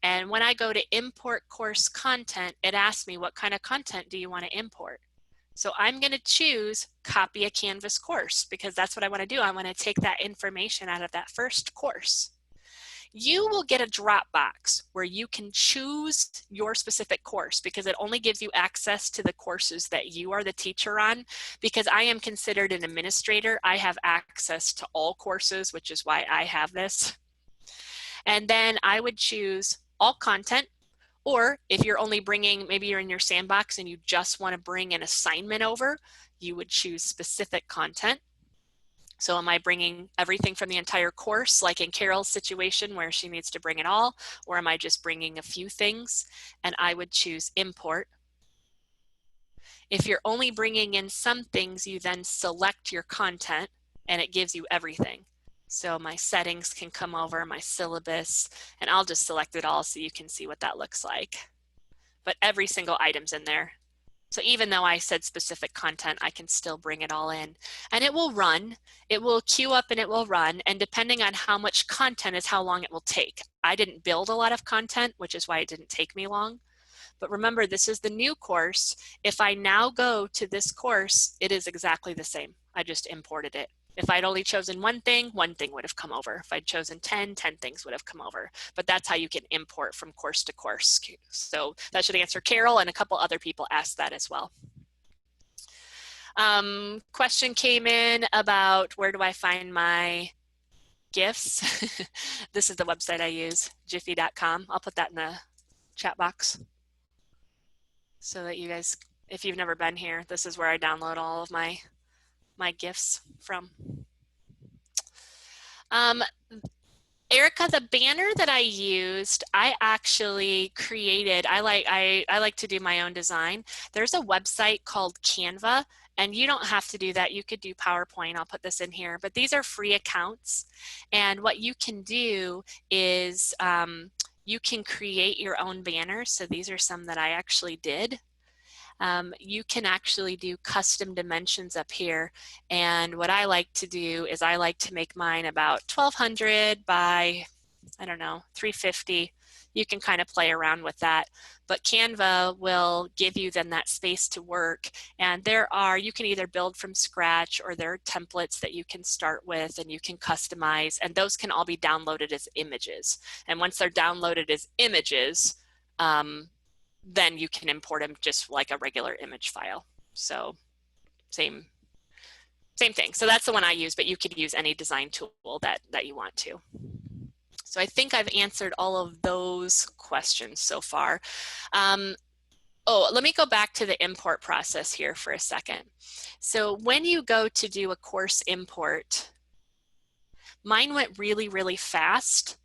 And when I go to import course content, it asks me what kind of content do you want to import. So I'm going to choose copy a Canvas course because that's what I want to do. I want to take that information out of that first course. You will get a Dropbox where you can choose your specific course because it only gives you access to the courses that you are the teacher on. Because I am considered an administrator, I have access to all courses, which is why I have this. And then I would choose all content, or if you're only bringing, maybe you're in your sandbox and you just want to bring an assignment over, you would choose specific content. So am I bringing everything from the entire course, like in Carol's situation where she needs to bring it all, or am I just bringing a few things? And I would choose import If you're only bringing in some things, you then select your content and it gives you everything. So my settings can come over, my syllabus, and I'll just select it all so you can see what that looks like. But every single item's in there. So even though I said specific content, I can still bring it all in. And it will run, it will queue up and it will run. And depending on how much content is how long it will take. I didn't build a lot of content, which is why it didn't take me long. But remember, this is the new course. If I now go to this course, it is exactly the same. I just imported it. If I'd only chosen one thing would have come over. If I'd chosen 10 things would have come over. But that's how you can import from course to course. So that should answer Carol, and a couple other people asked that as well. Question came in about where do I find my GIFs? This is the website I use, jiffy.com. I'll put that in the chat box so that you guys, if you've never been here, this is where I download all of my GIFs from. Erica, the banner that I used, I actually created, I like to do my own design. There's a website called Canva, and you don't have to do that. You could do PowerPoint. I'll put this in here, but these are free accounts. And what you can do is you can create your own banners. So these are some that I actually did. You can actually do custom dimensions up here. And what I like to do is I like to make mine about 1200 by, I don't know, 350. You can kind of play around with that. But Canva will give you then that space to work. And you can either build from scratch, or there are templates that you can start with and you can customize. And those can all be downloaded as images. And once they're downloaded as images, then you can import them just like a regular image file. So same thing. So that's the one I use, but you could use any design tool that you want to. So I think I've answered all of those questions so far. Let me go back to the import process here for a second. So when you go to do a course import, mine went really, really fast.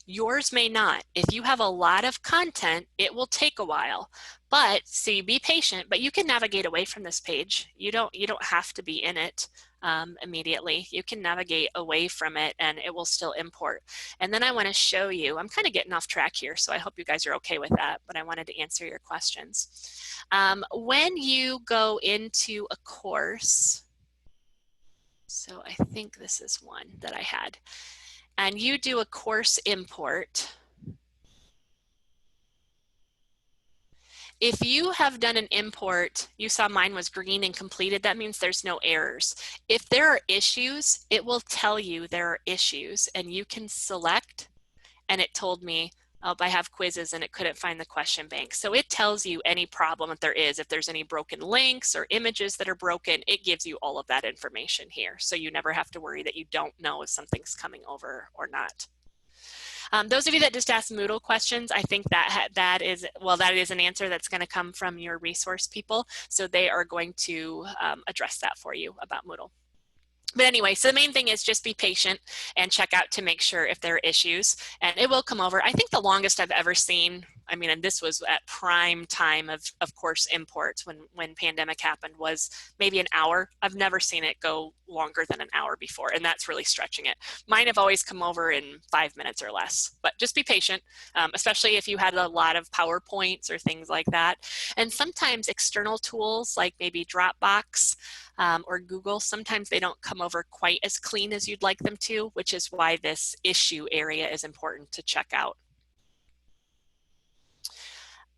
Yours may not. If you have a lot of content, it will take a while. But so be patient, but you can navigate away from this page. You don't have to be in it immediately. You can navigate away from it and it will still import. And then I want to show you, I'm kind of getting off track here, so I hope you guys are okay with that, but I wanted to answer your questions. When you go into a course, so I think this is one that I had, and you do a course import, if you have done an import, you saw mine was green and completed, that means there's no errors. If there are issues, it will tell you there are issues, and you can select, and it told me, oh, I have quizzes and it couldn't find the question bank. So it tells you any problem that there is. If there's any broken links or images that are broken, it gives you all of that information here. So you never have to worry that you don't know if something's coming over or not. Those of you that just asked Moodle questions, I think that is an answer that's going to come from your resource people. So they are going to address that for you about Moodle. But anyway, so the main thing is just be patient and check out to make sure if there are issues, and it will come over. I think the longest I've ever seen, I mean, and this was at prime time of course imports when pandemic happened, was maybe an hour. I've never seen it go longer than an hour before, and that's really stretching it. Mine have always come over in 5 minutes or less, but just be patient, especially if you had a lot of PowerPoints or things like that. And sometimes external tools like maybe Dropbox or Google, sometimes they don't come over quite as clean as you'd like them to, which is why this issue area is important to check out.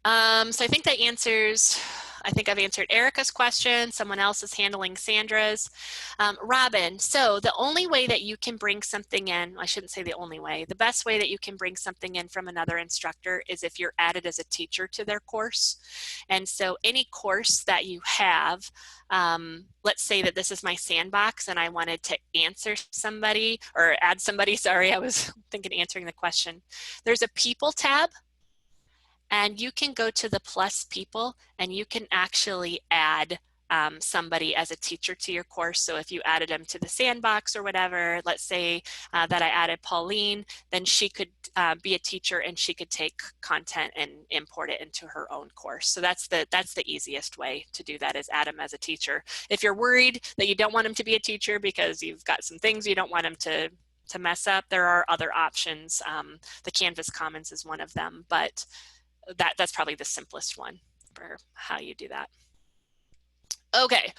So I think that answers, I think I've answered Erica's question. Someone else is handling Sandra's. Robin, so the only way that you can bring something in, I shouldn't say the only way, the best way that you can bring something in from another instructor is if you're added as a teacher to their course. And so any course that you have, let's say that this is my sandbox and I wanted to answer somebody or add somebody, sorry, I was thinking answering the question. There's a people tab. And you can go to the plus people and you can actually add somebody as a teacher to your course. So if you added them to the sandbox or whatever, let's say that I added Pauline, then she could be a teacher and she could take content and import it into her own course. So that's the easiest way to do that, is add them as a teacher. If you're worried that you don't want them to be a teacher because you've got some things you don't want them to mess up, there are other options. The Canvas Commons is one of them, but that's probably the simplest one for how you do that. Okay,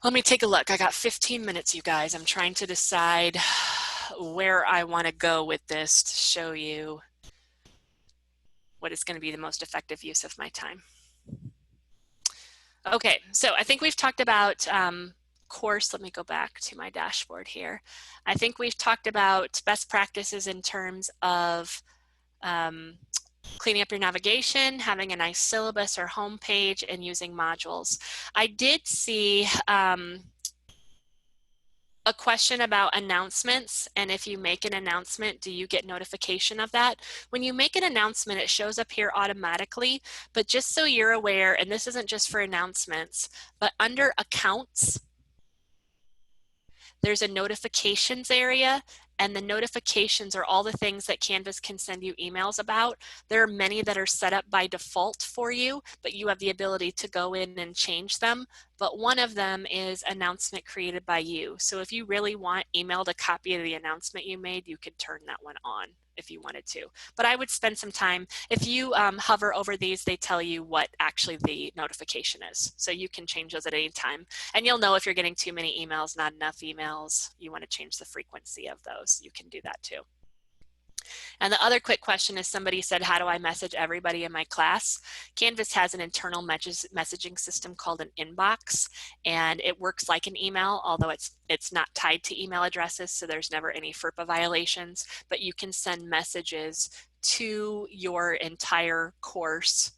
let me take a look. I got 15 minutes, you guys. I'm trying to decide where I want to go with this to show you what is going to be the most effective use of my time. Okay, so I think we've talked about course. Let me go back to my dashboard here. I think we've talked about best practices in terms of cleaning up your navigation, having a nice syllabus or homepage, and using modules. I did see a question about announcements, and if you make an announcement, do you get notification of that? When you make an announcement, it shows up here automatically, but just so you're aware, and this isn't just for announcements, but under accounts, there's a notifications area, and the notifications are all the things that Canvas can send you emails about. There are many that are set up by default for you, but you have the ability to go in and change them. But one of them is announcement created by you. So if you really want emailed a copy of the announcement you made, you could turn that one on if you wanted to. But I would spend some time. If you hover over these, they tell you what actually the notification is. So you can change those at any time. And you'll know if you're getting too many emails, not enough emails, you want to change the frequency of those. You can do that too. And the other quick question is, somebody said, how do I message everybody in my class? Canvas has an internal messaging system called an inbox, and it works like an email, although it's not tied to email addresses, so there's never any FERPA violations, but you can send messages to your entire course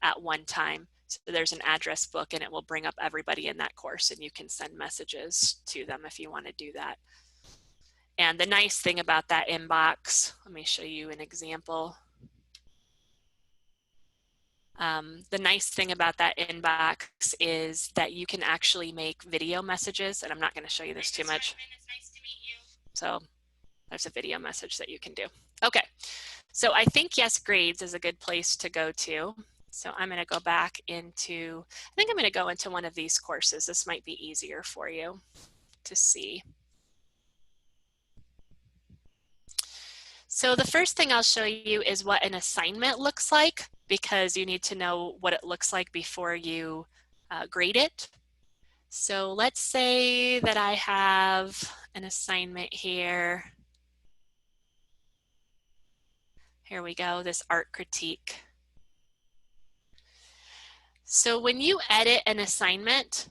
at one time. So there's an address book, and it will bring up everybody in that course, and you can send messages to them if you want to do that. And the nice thing about that inbox, let me show you an example. The nice thing about that inbox is that you can actually make video messages, and I'm not going to show you this too much. Nice to meet you. So there's a video message that you can do. Okay, so I think Yes Grades is a good place to go to. So I'm going to go back into, I think I'm going to go into one of these courses. This might be easier for you to see. So the first thing I'll show you is what an assignment looks like, because you need to know what it looks like before you grade it. So let's say that I have an assignment here. Here we go, this art critique. So when you edit an assignment,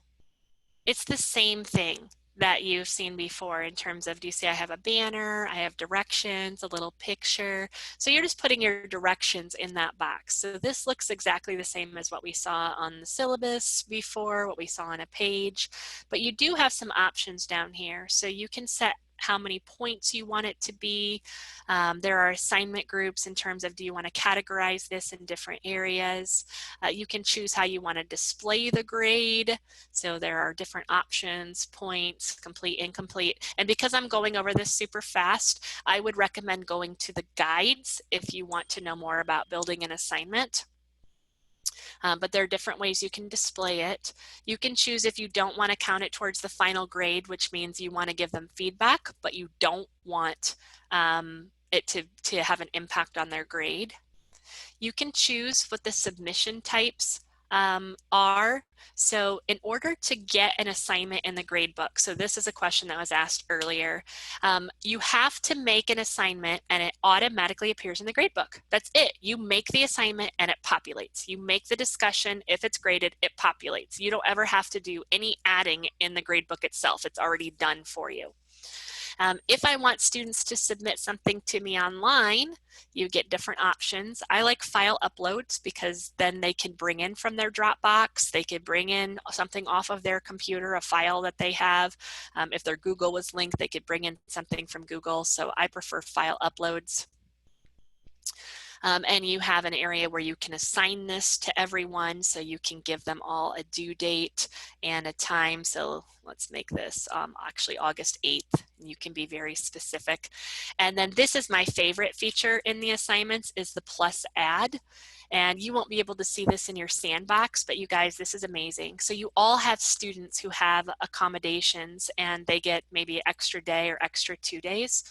it's the same thing that you've seen before in terms of, do you see I have a banner, I have directions, a little picture. So you're just putting your directions in that box. So this looks exactly the same as what we saw on the syllabus before, what we saw on a page, but you do have some options down here. So you can set how many points you want it to be. There are assignment groups in terms of, do you want to categorize this in different areas? You can choose how you want to display the grade. So there are different options, points, complete, incomplete. And because I'm going over this super fast, I would recommend going to the guides if you want to know more about building an assignment. But there are different ways you can display it. You can choose if you don't want to count it towards the final grade, which means you want to give them feedback, but you don't want it to have an impact on their grade. You can choose what the submission types are. So in order to get an assignment in the grade book, so this is a question that was asked earlier, you have to make an assignment and it automatically appears in the grade book. That's it. You make the assignment and it populates. You make the discussion, if it's graded, it populates. You don't ever have to do any adding in the grade book itself. It's already done for you. If I want students to submit something to me online, you get different options. I like file uploads because then they can bring in from their Dropbox, they could bring in something off of their computer, a file that they have. If their Google was linked, they could bring in something from Google. So I prefer file uploads. And you have an area where you can assign this to everyone, so you can give them all a due date and a time. So let's make this actually August 8th. You can be very specific. And then this is my favorite feature in the assignments, is the plus add. And you won't be able to see this in your sandbox, but you guys, this is amazing. So you all have students who have accommodations and they get maybe an extra day or extra 2 days.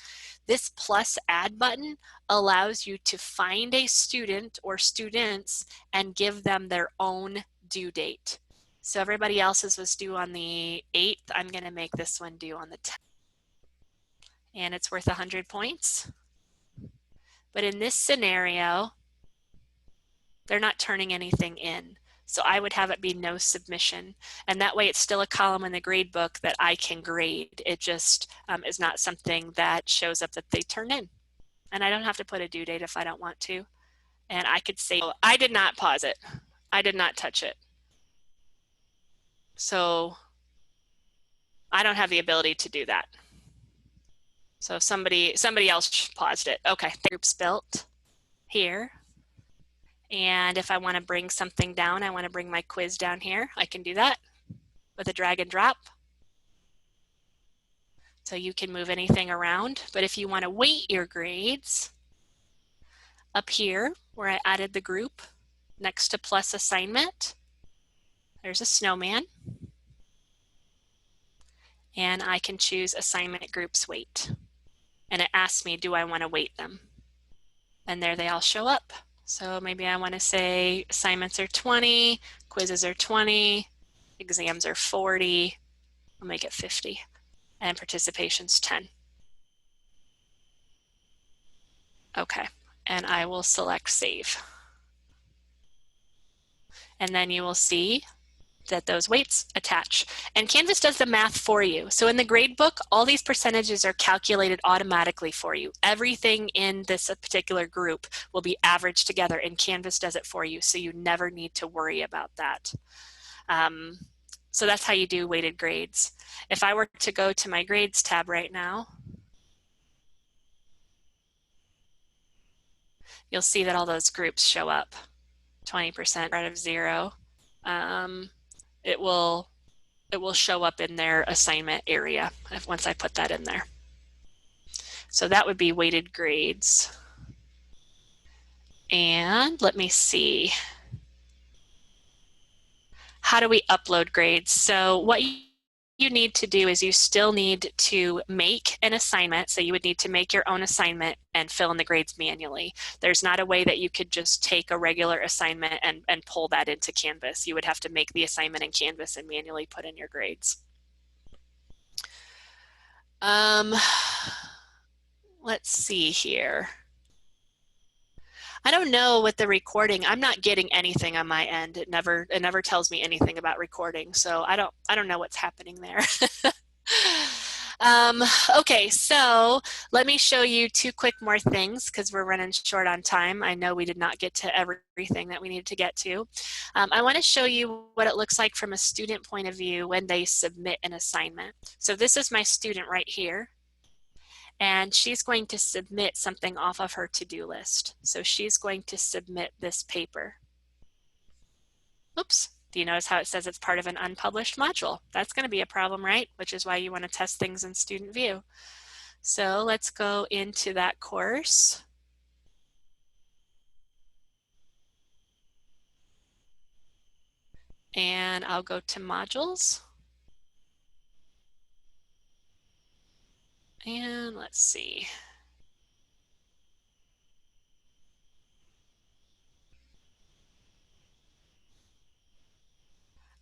This plus add button allows you to find a student or students and give them their own due date. So everybody else's was due on the 8th. I'm going to make this one due on the 10th. And it's worth 100 points. But in this scenario, they're not turning anything in. So I would have it be no submission. And that way it's still a column in the grade book that I can grade. It just is not something that shows up that they turn in. And I don't have to put a due date if I don't want to. And I could say, oh, I did not pause it. I did not touch it. So I don't have the ability to do that. So somebody else paused it. Okay, the group's built here. And if I want to bring something down, I want to bring my quiz down here, I can do that with a drag and drop. So you can move anything around. But if you want to weight your grades, up here where I added the group next to plus assignment, there's a snowman. And I can choose assignment groups weight. And it asks me, do I want to weight them? And there they all show up. So maybe I want to say assignments are 20, quizzes are 20, exams are 40, I'll make it 50, and participation's 10. Okay, and I will select save. And then you will see that those weights attach. And Canvas does the math for you. So in the gradebook, all these percentages are calculated automatically for you. Everything in this particular group will be averaged together, and Canvas does it for you, so you never need to worry about that. So that's how you do weighted grades. If I were to go to my grades tab right now, you'll see that all those groups show up. 20% out of 0. It will show up in their assignment area once I put that in there. So that would be weighted grades. And let me see. How do we upload grades? So what you need to do is you still need to make an assignment. So you would need to make your own assignment and fill in the grades manually. There's not a way that you could just take a regular assignment and pull that into Canvas. You would have to make the assignment in Canvas and manually put in your grades. Let's see here. I don't know with the recording. I'm not getting anything on my end. It never tells me anything about recording. So I don't know what's happening there. Okay, so let me show you 2 quick more things because we're running short on time. I know we did not get to everything that we needed to get to. I want to show you what it looks like from a student point of view when they submit an assignment. So this is my student right here. And she's going to submit something off of her to-do list. So she's going to submit this paper. Oops, do you notice how it says it's part of an unpublished module? That's going to be a problem, right? Which is why you want to test things in student view. So let's go into that course. And I'll go to modules. And let's see.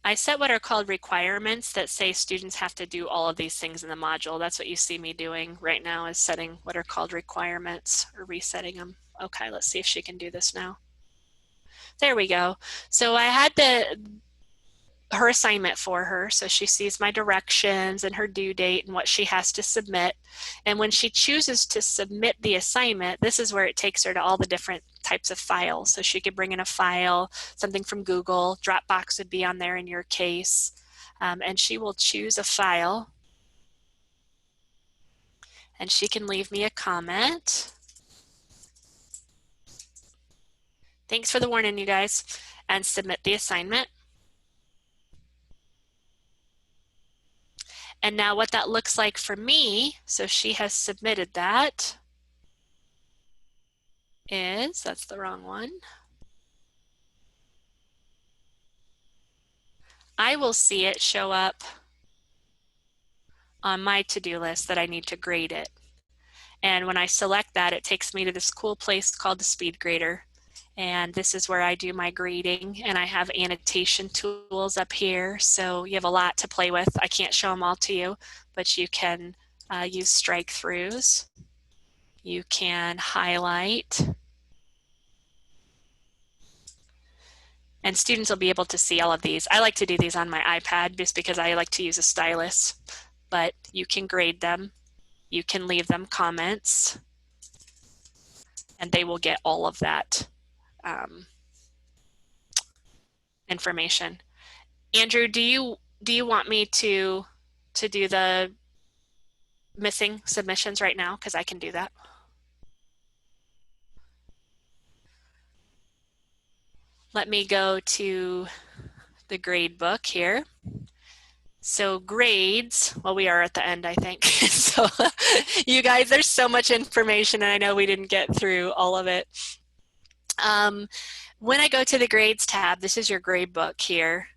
I set what are called requirements that say students have to do all of these things in the module. That's what you see me doing right now, is setting what are called requirements or resetting them. Okay, let's see if she can do this now. There we go. So I had her assignment for her, so she sees my directions and her due date and what she has to submit. And when she chooses to submit the assignment, this is where it takes her to all the different types of files. So she could bring in a file, something from Google, Dropbox would be on there in your case, and she will choose a file, and she can leave me a comment. Thanks for the warning, you guys. And submit the assignment. And now what that looks like for me, so she has submitted that, that's the wrong one. I will see it show up on my to-do list that I need to grade it. And when I select that, it takes me to this cool place called the Speed Grader. And this is where I do my grading, and I have annotation tools up here. So you have a lot to play with. I can't show them all to you, but you can use strike throughs. You can highlight. And students will be able to see all of these. I like to do these on my iPad just because I like to use a stylus, but you can grade them. You can leave them comments, and they will get all of that information. Andrew, do you want me to do the missing submissions right now? Because I can do that. Let me go to the grade book here. So grades, well, we are at the end, I think. So you guys, there's so much information, and I know we didn't get through all of it. When I go to the grades tab, this is your grade book here.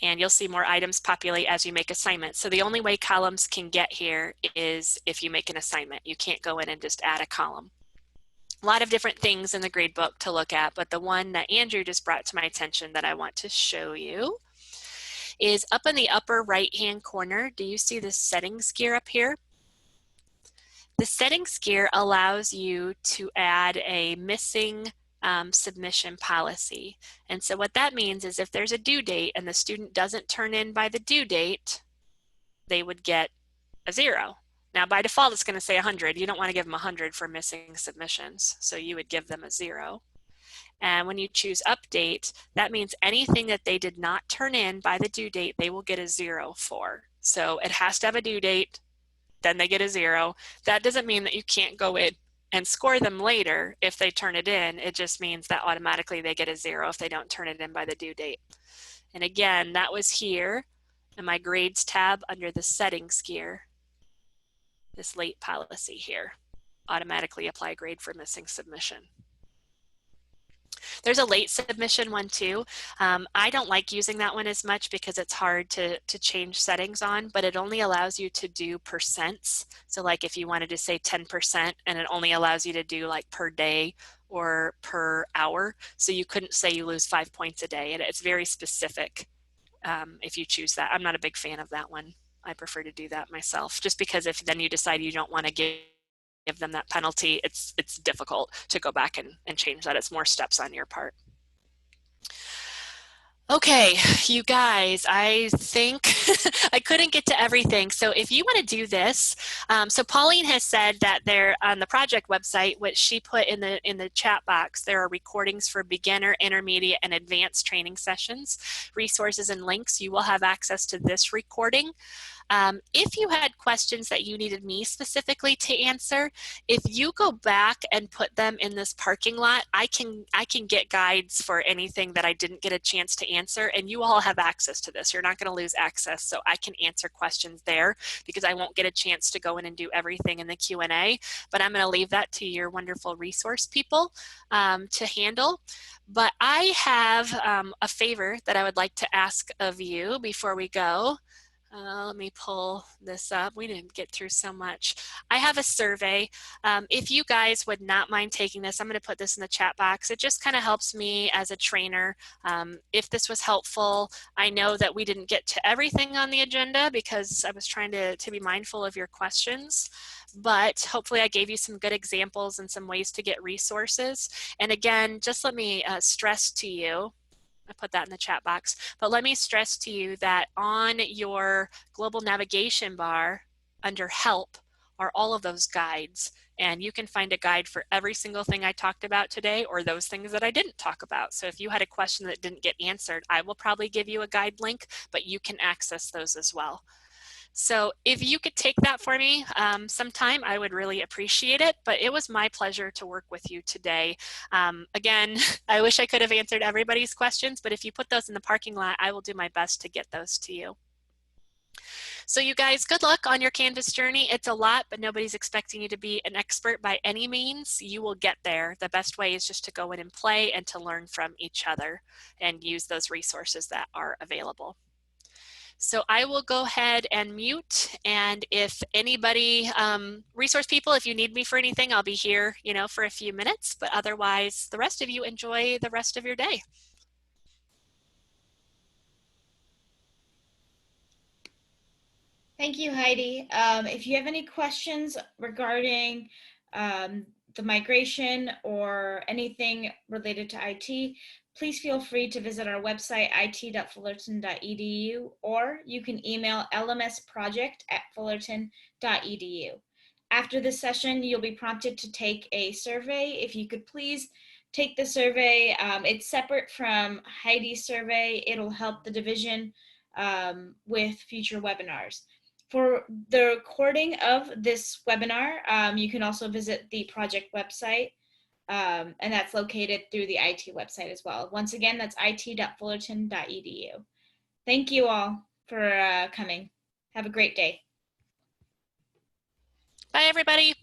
And you'll see more items populate as you make assignments. So the only way columns can get here is if you make an assignment. You can't go in and just add a column. A lot of different things in the grade book to look at, but the one that Andrew just brought to my attention that I want to show you is up in the upper right-hand corner. Do you see the settings gear up here? The settings gear allows you to add a missing submission policy. And so what that means is if there's a due date and the student doesn't turn in by the due date, they would get a 0. Now by default it's going to say 100. You don't want to give them 100 for missing submissions, so you would give them a 0. And when you choose update, that means anything that they did not turn in by the due date, they will get a 0 for. So it has to have a due date, then they get a 0. That doesn't mean that you can't go in and score them later if they turn it in. It just means that automatically they get a 0 if they don't turn it in by the due date. And again, that was here in my grades tab under the settings gear. This late policy here, automatically apply grade for missing submission. There's a late submission one too. I don't like using that one as much because it's hard to change settings on, but it only allows you to do percents. So like if you wanted to say 10%, and it only allows you to do like per day or per hour. So you couldn't say you lose 5 points a day, and it's very specific if you choose that. I'm not a big fan of that one. I prefer to do that myself, just because if then you decide you don't want to give them that penalty, it's difficult to go back and change that. It's more steps on your part. Okay, you guys, I think I couldn't get to everything. So if you want to do this, so Pauline has said that there on the project website, which she put in the chat box, there are recordings for beginner, intermediate, and advanced training sessions, resources and links. You will have access to this recording. If you had questions that you needed me specifically to answer, if you go back and put them in this parking lot, I can get guides for anything that I didn't get a chance to answer, and you all have access to this. You're not going to lose access, so I can answer questions there because I won't get a chance to go in and do everything in the Q&A, but I'm going to leave that to your wonderful resource people to handle. But I have a favor that I would like to ask of you before we go. Let me pull this up. We didn't get through so much. I have a survey. If you guys would not mind taking this, I'm going to put this in the chat box. It just kind of helps me as a trainer. If this was helpful, I know that we didn't get to everything on the agenda because I was trying to be mindful of your questions, but hopefully I gave you some good examples and some ways to get resources. And again, just let me stress to you, I put that in the chat box, but let me stress to you that on your global navigation bar under help are all of those guides, and you can find a guide for every single thing I talked about today or those things that I didn't talk about. So if you had a question that didn't get answered, I will probably give you a guide link, but you can access those as well. So if you could take that for me sometime, I would really appreciate it. But it was my pleasure to work with you today. Again, I wish I could have answered everybody's questions, but if you put those in the parking lot, I will do my best to get those to you. So you guys, good luck on your Canvas journey. It's a lot, but nobody's expecting you to be an expert by any means. You will get there. The best way is just to go in and play and to learn from each other and use those resources that are available. So I will go ahead and mute, and if anybody, resource people, if you need me for anything, I'll be here, for a few minutes, but otherwise the rest of you enjoy the rest of your day. Thank you, Heidi. If you have any questions regarding the migration or anything related to IT, please feel free to visit our website, it.fullerton.edu, or you can email lmsproject@fullerton.edu. After this session, you'll be prompted to take a survey. If you could please take the survey. It's separate from Heidi's survey. It'll help the division with future webinars. For the recording of this webinar, you can also visit the project website, and that's located through the IT website as well. Once again, that's it.fullerton.edu. Thank you all for coming. Have a great day. Bye, everybody.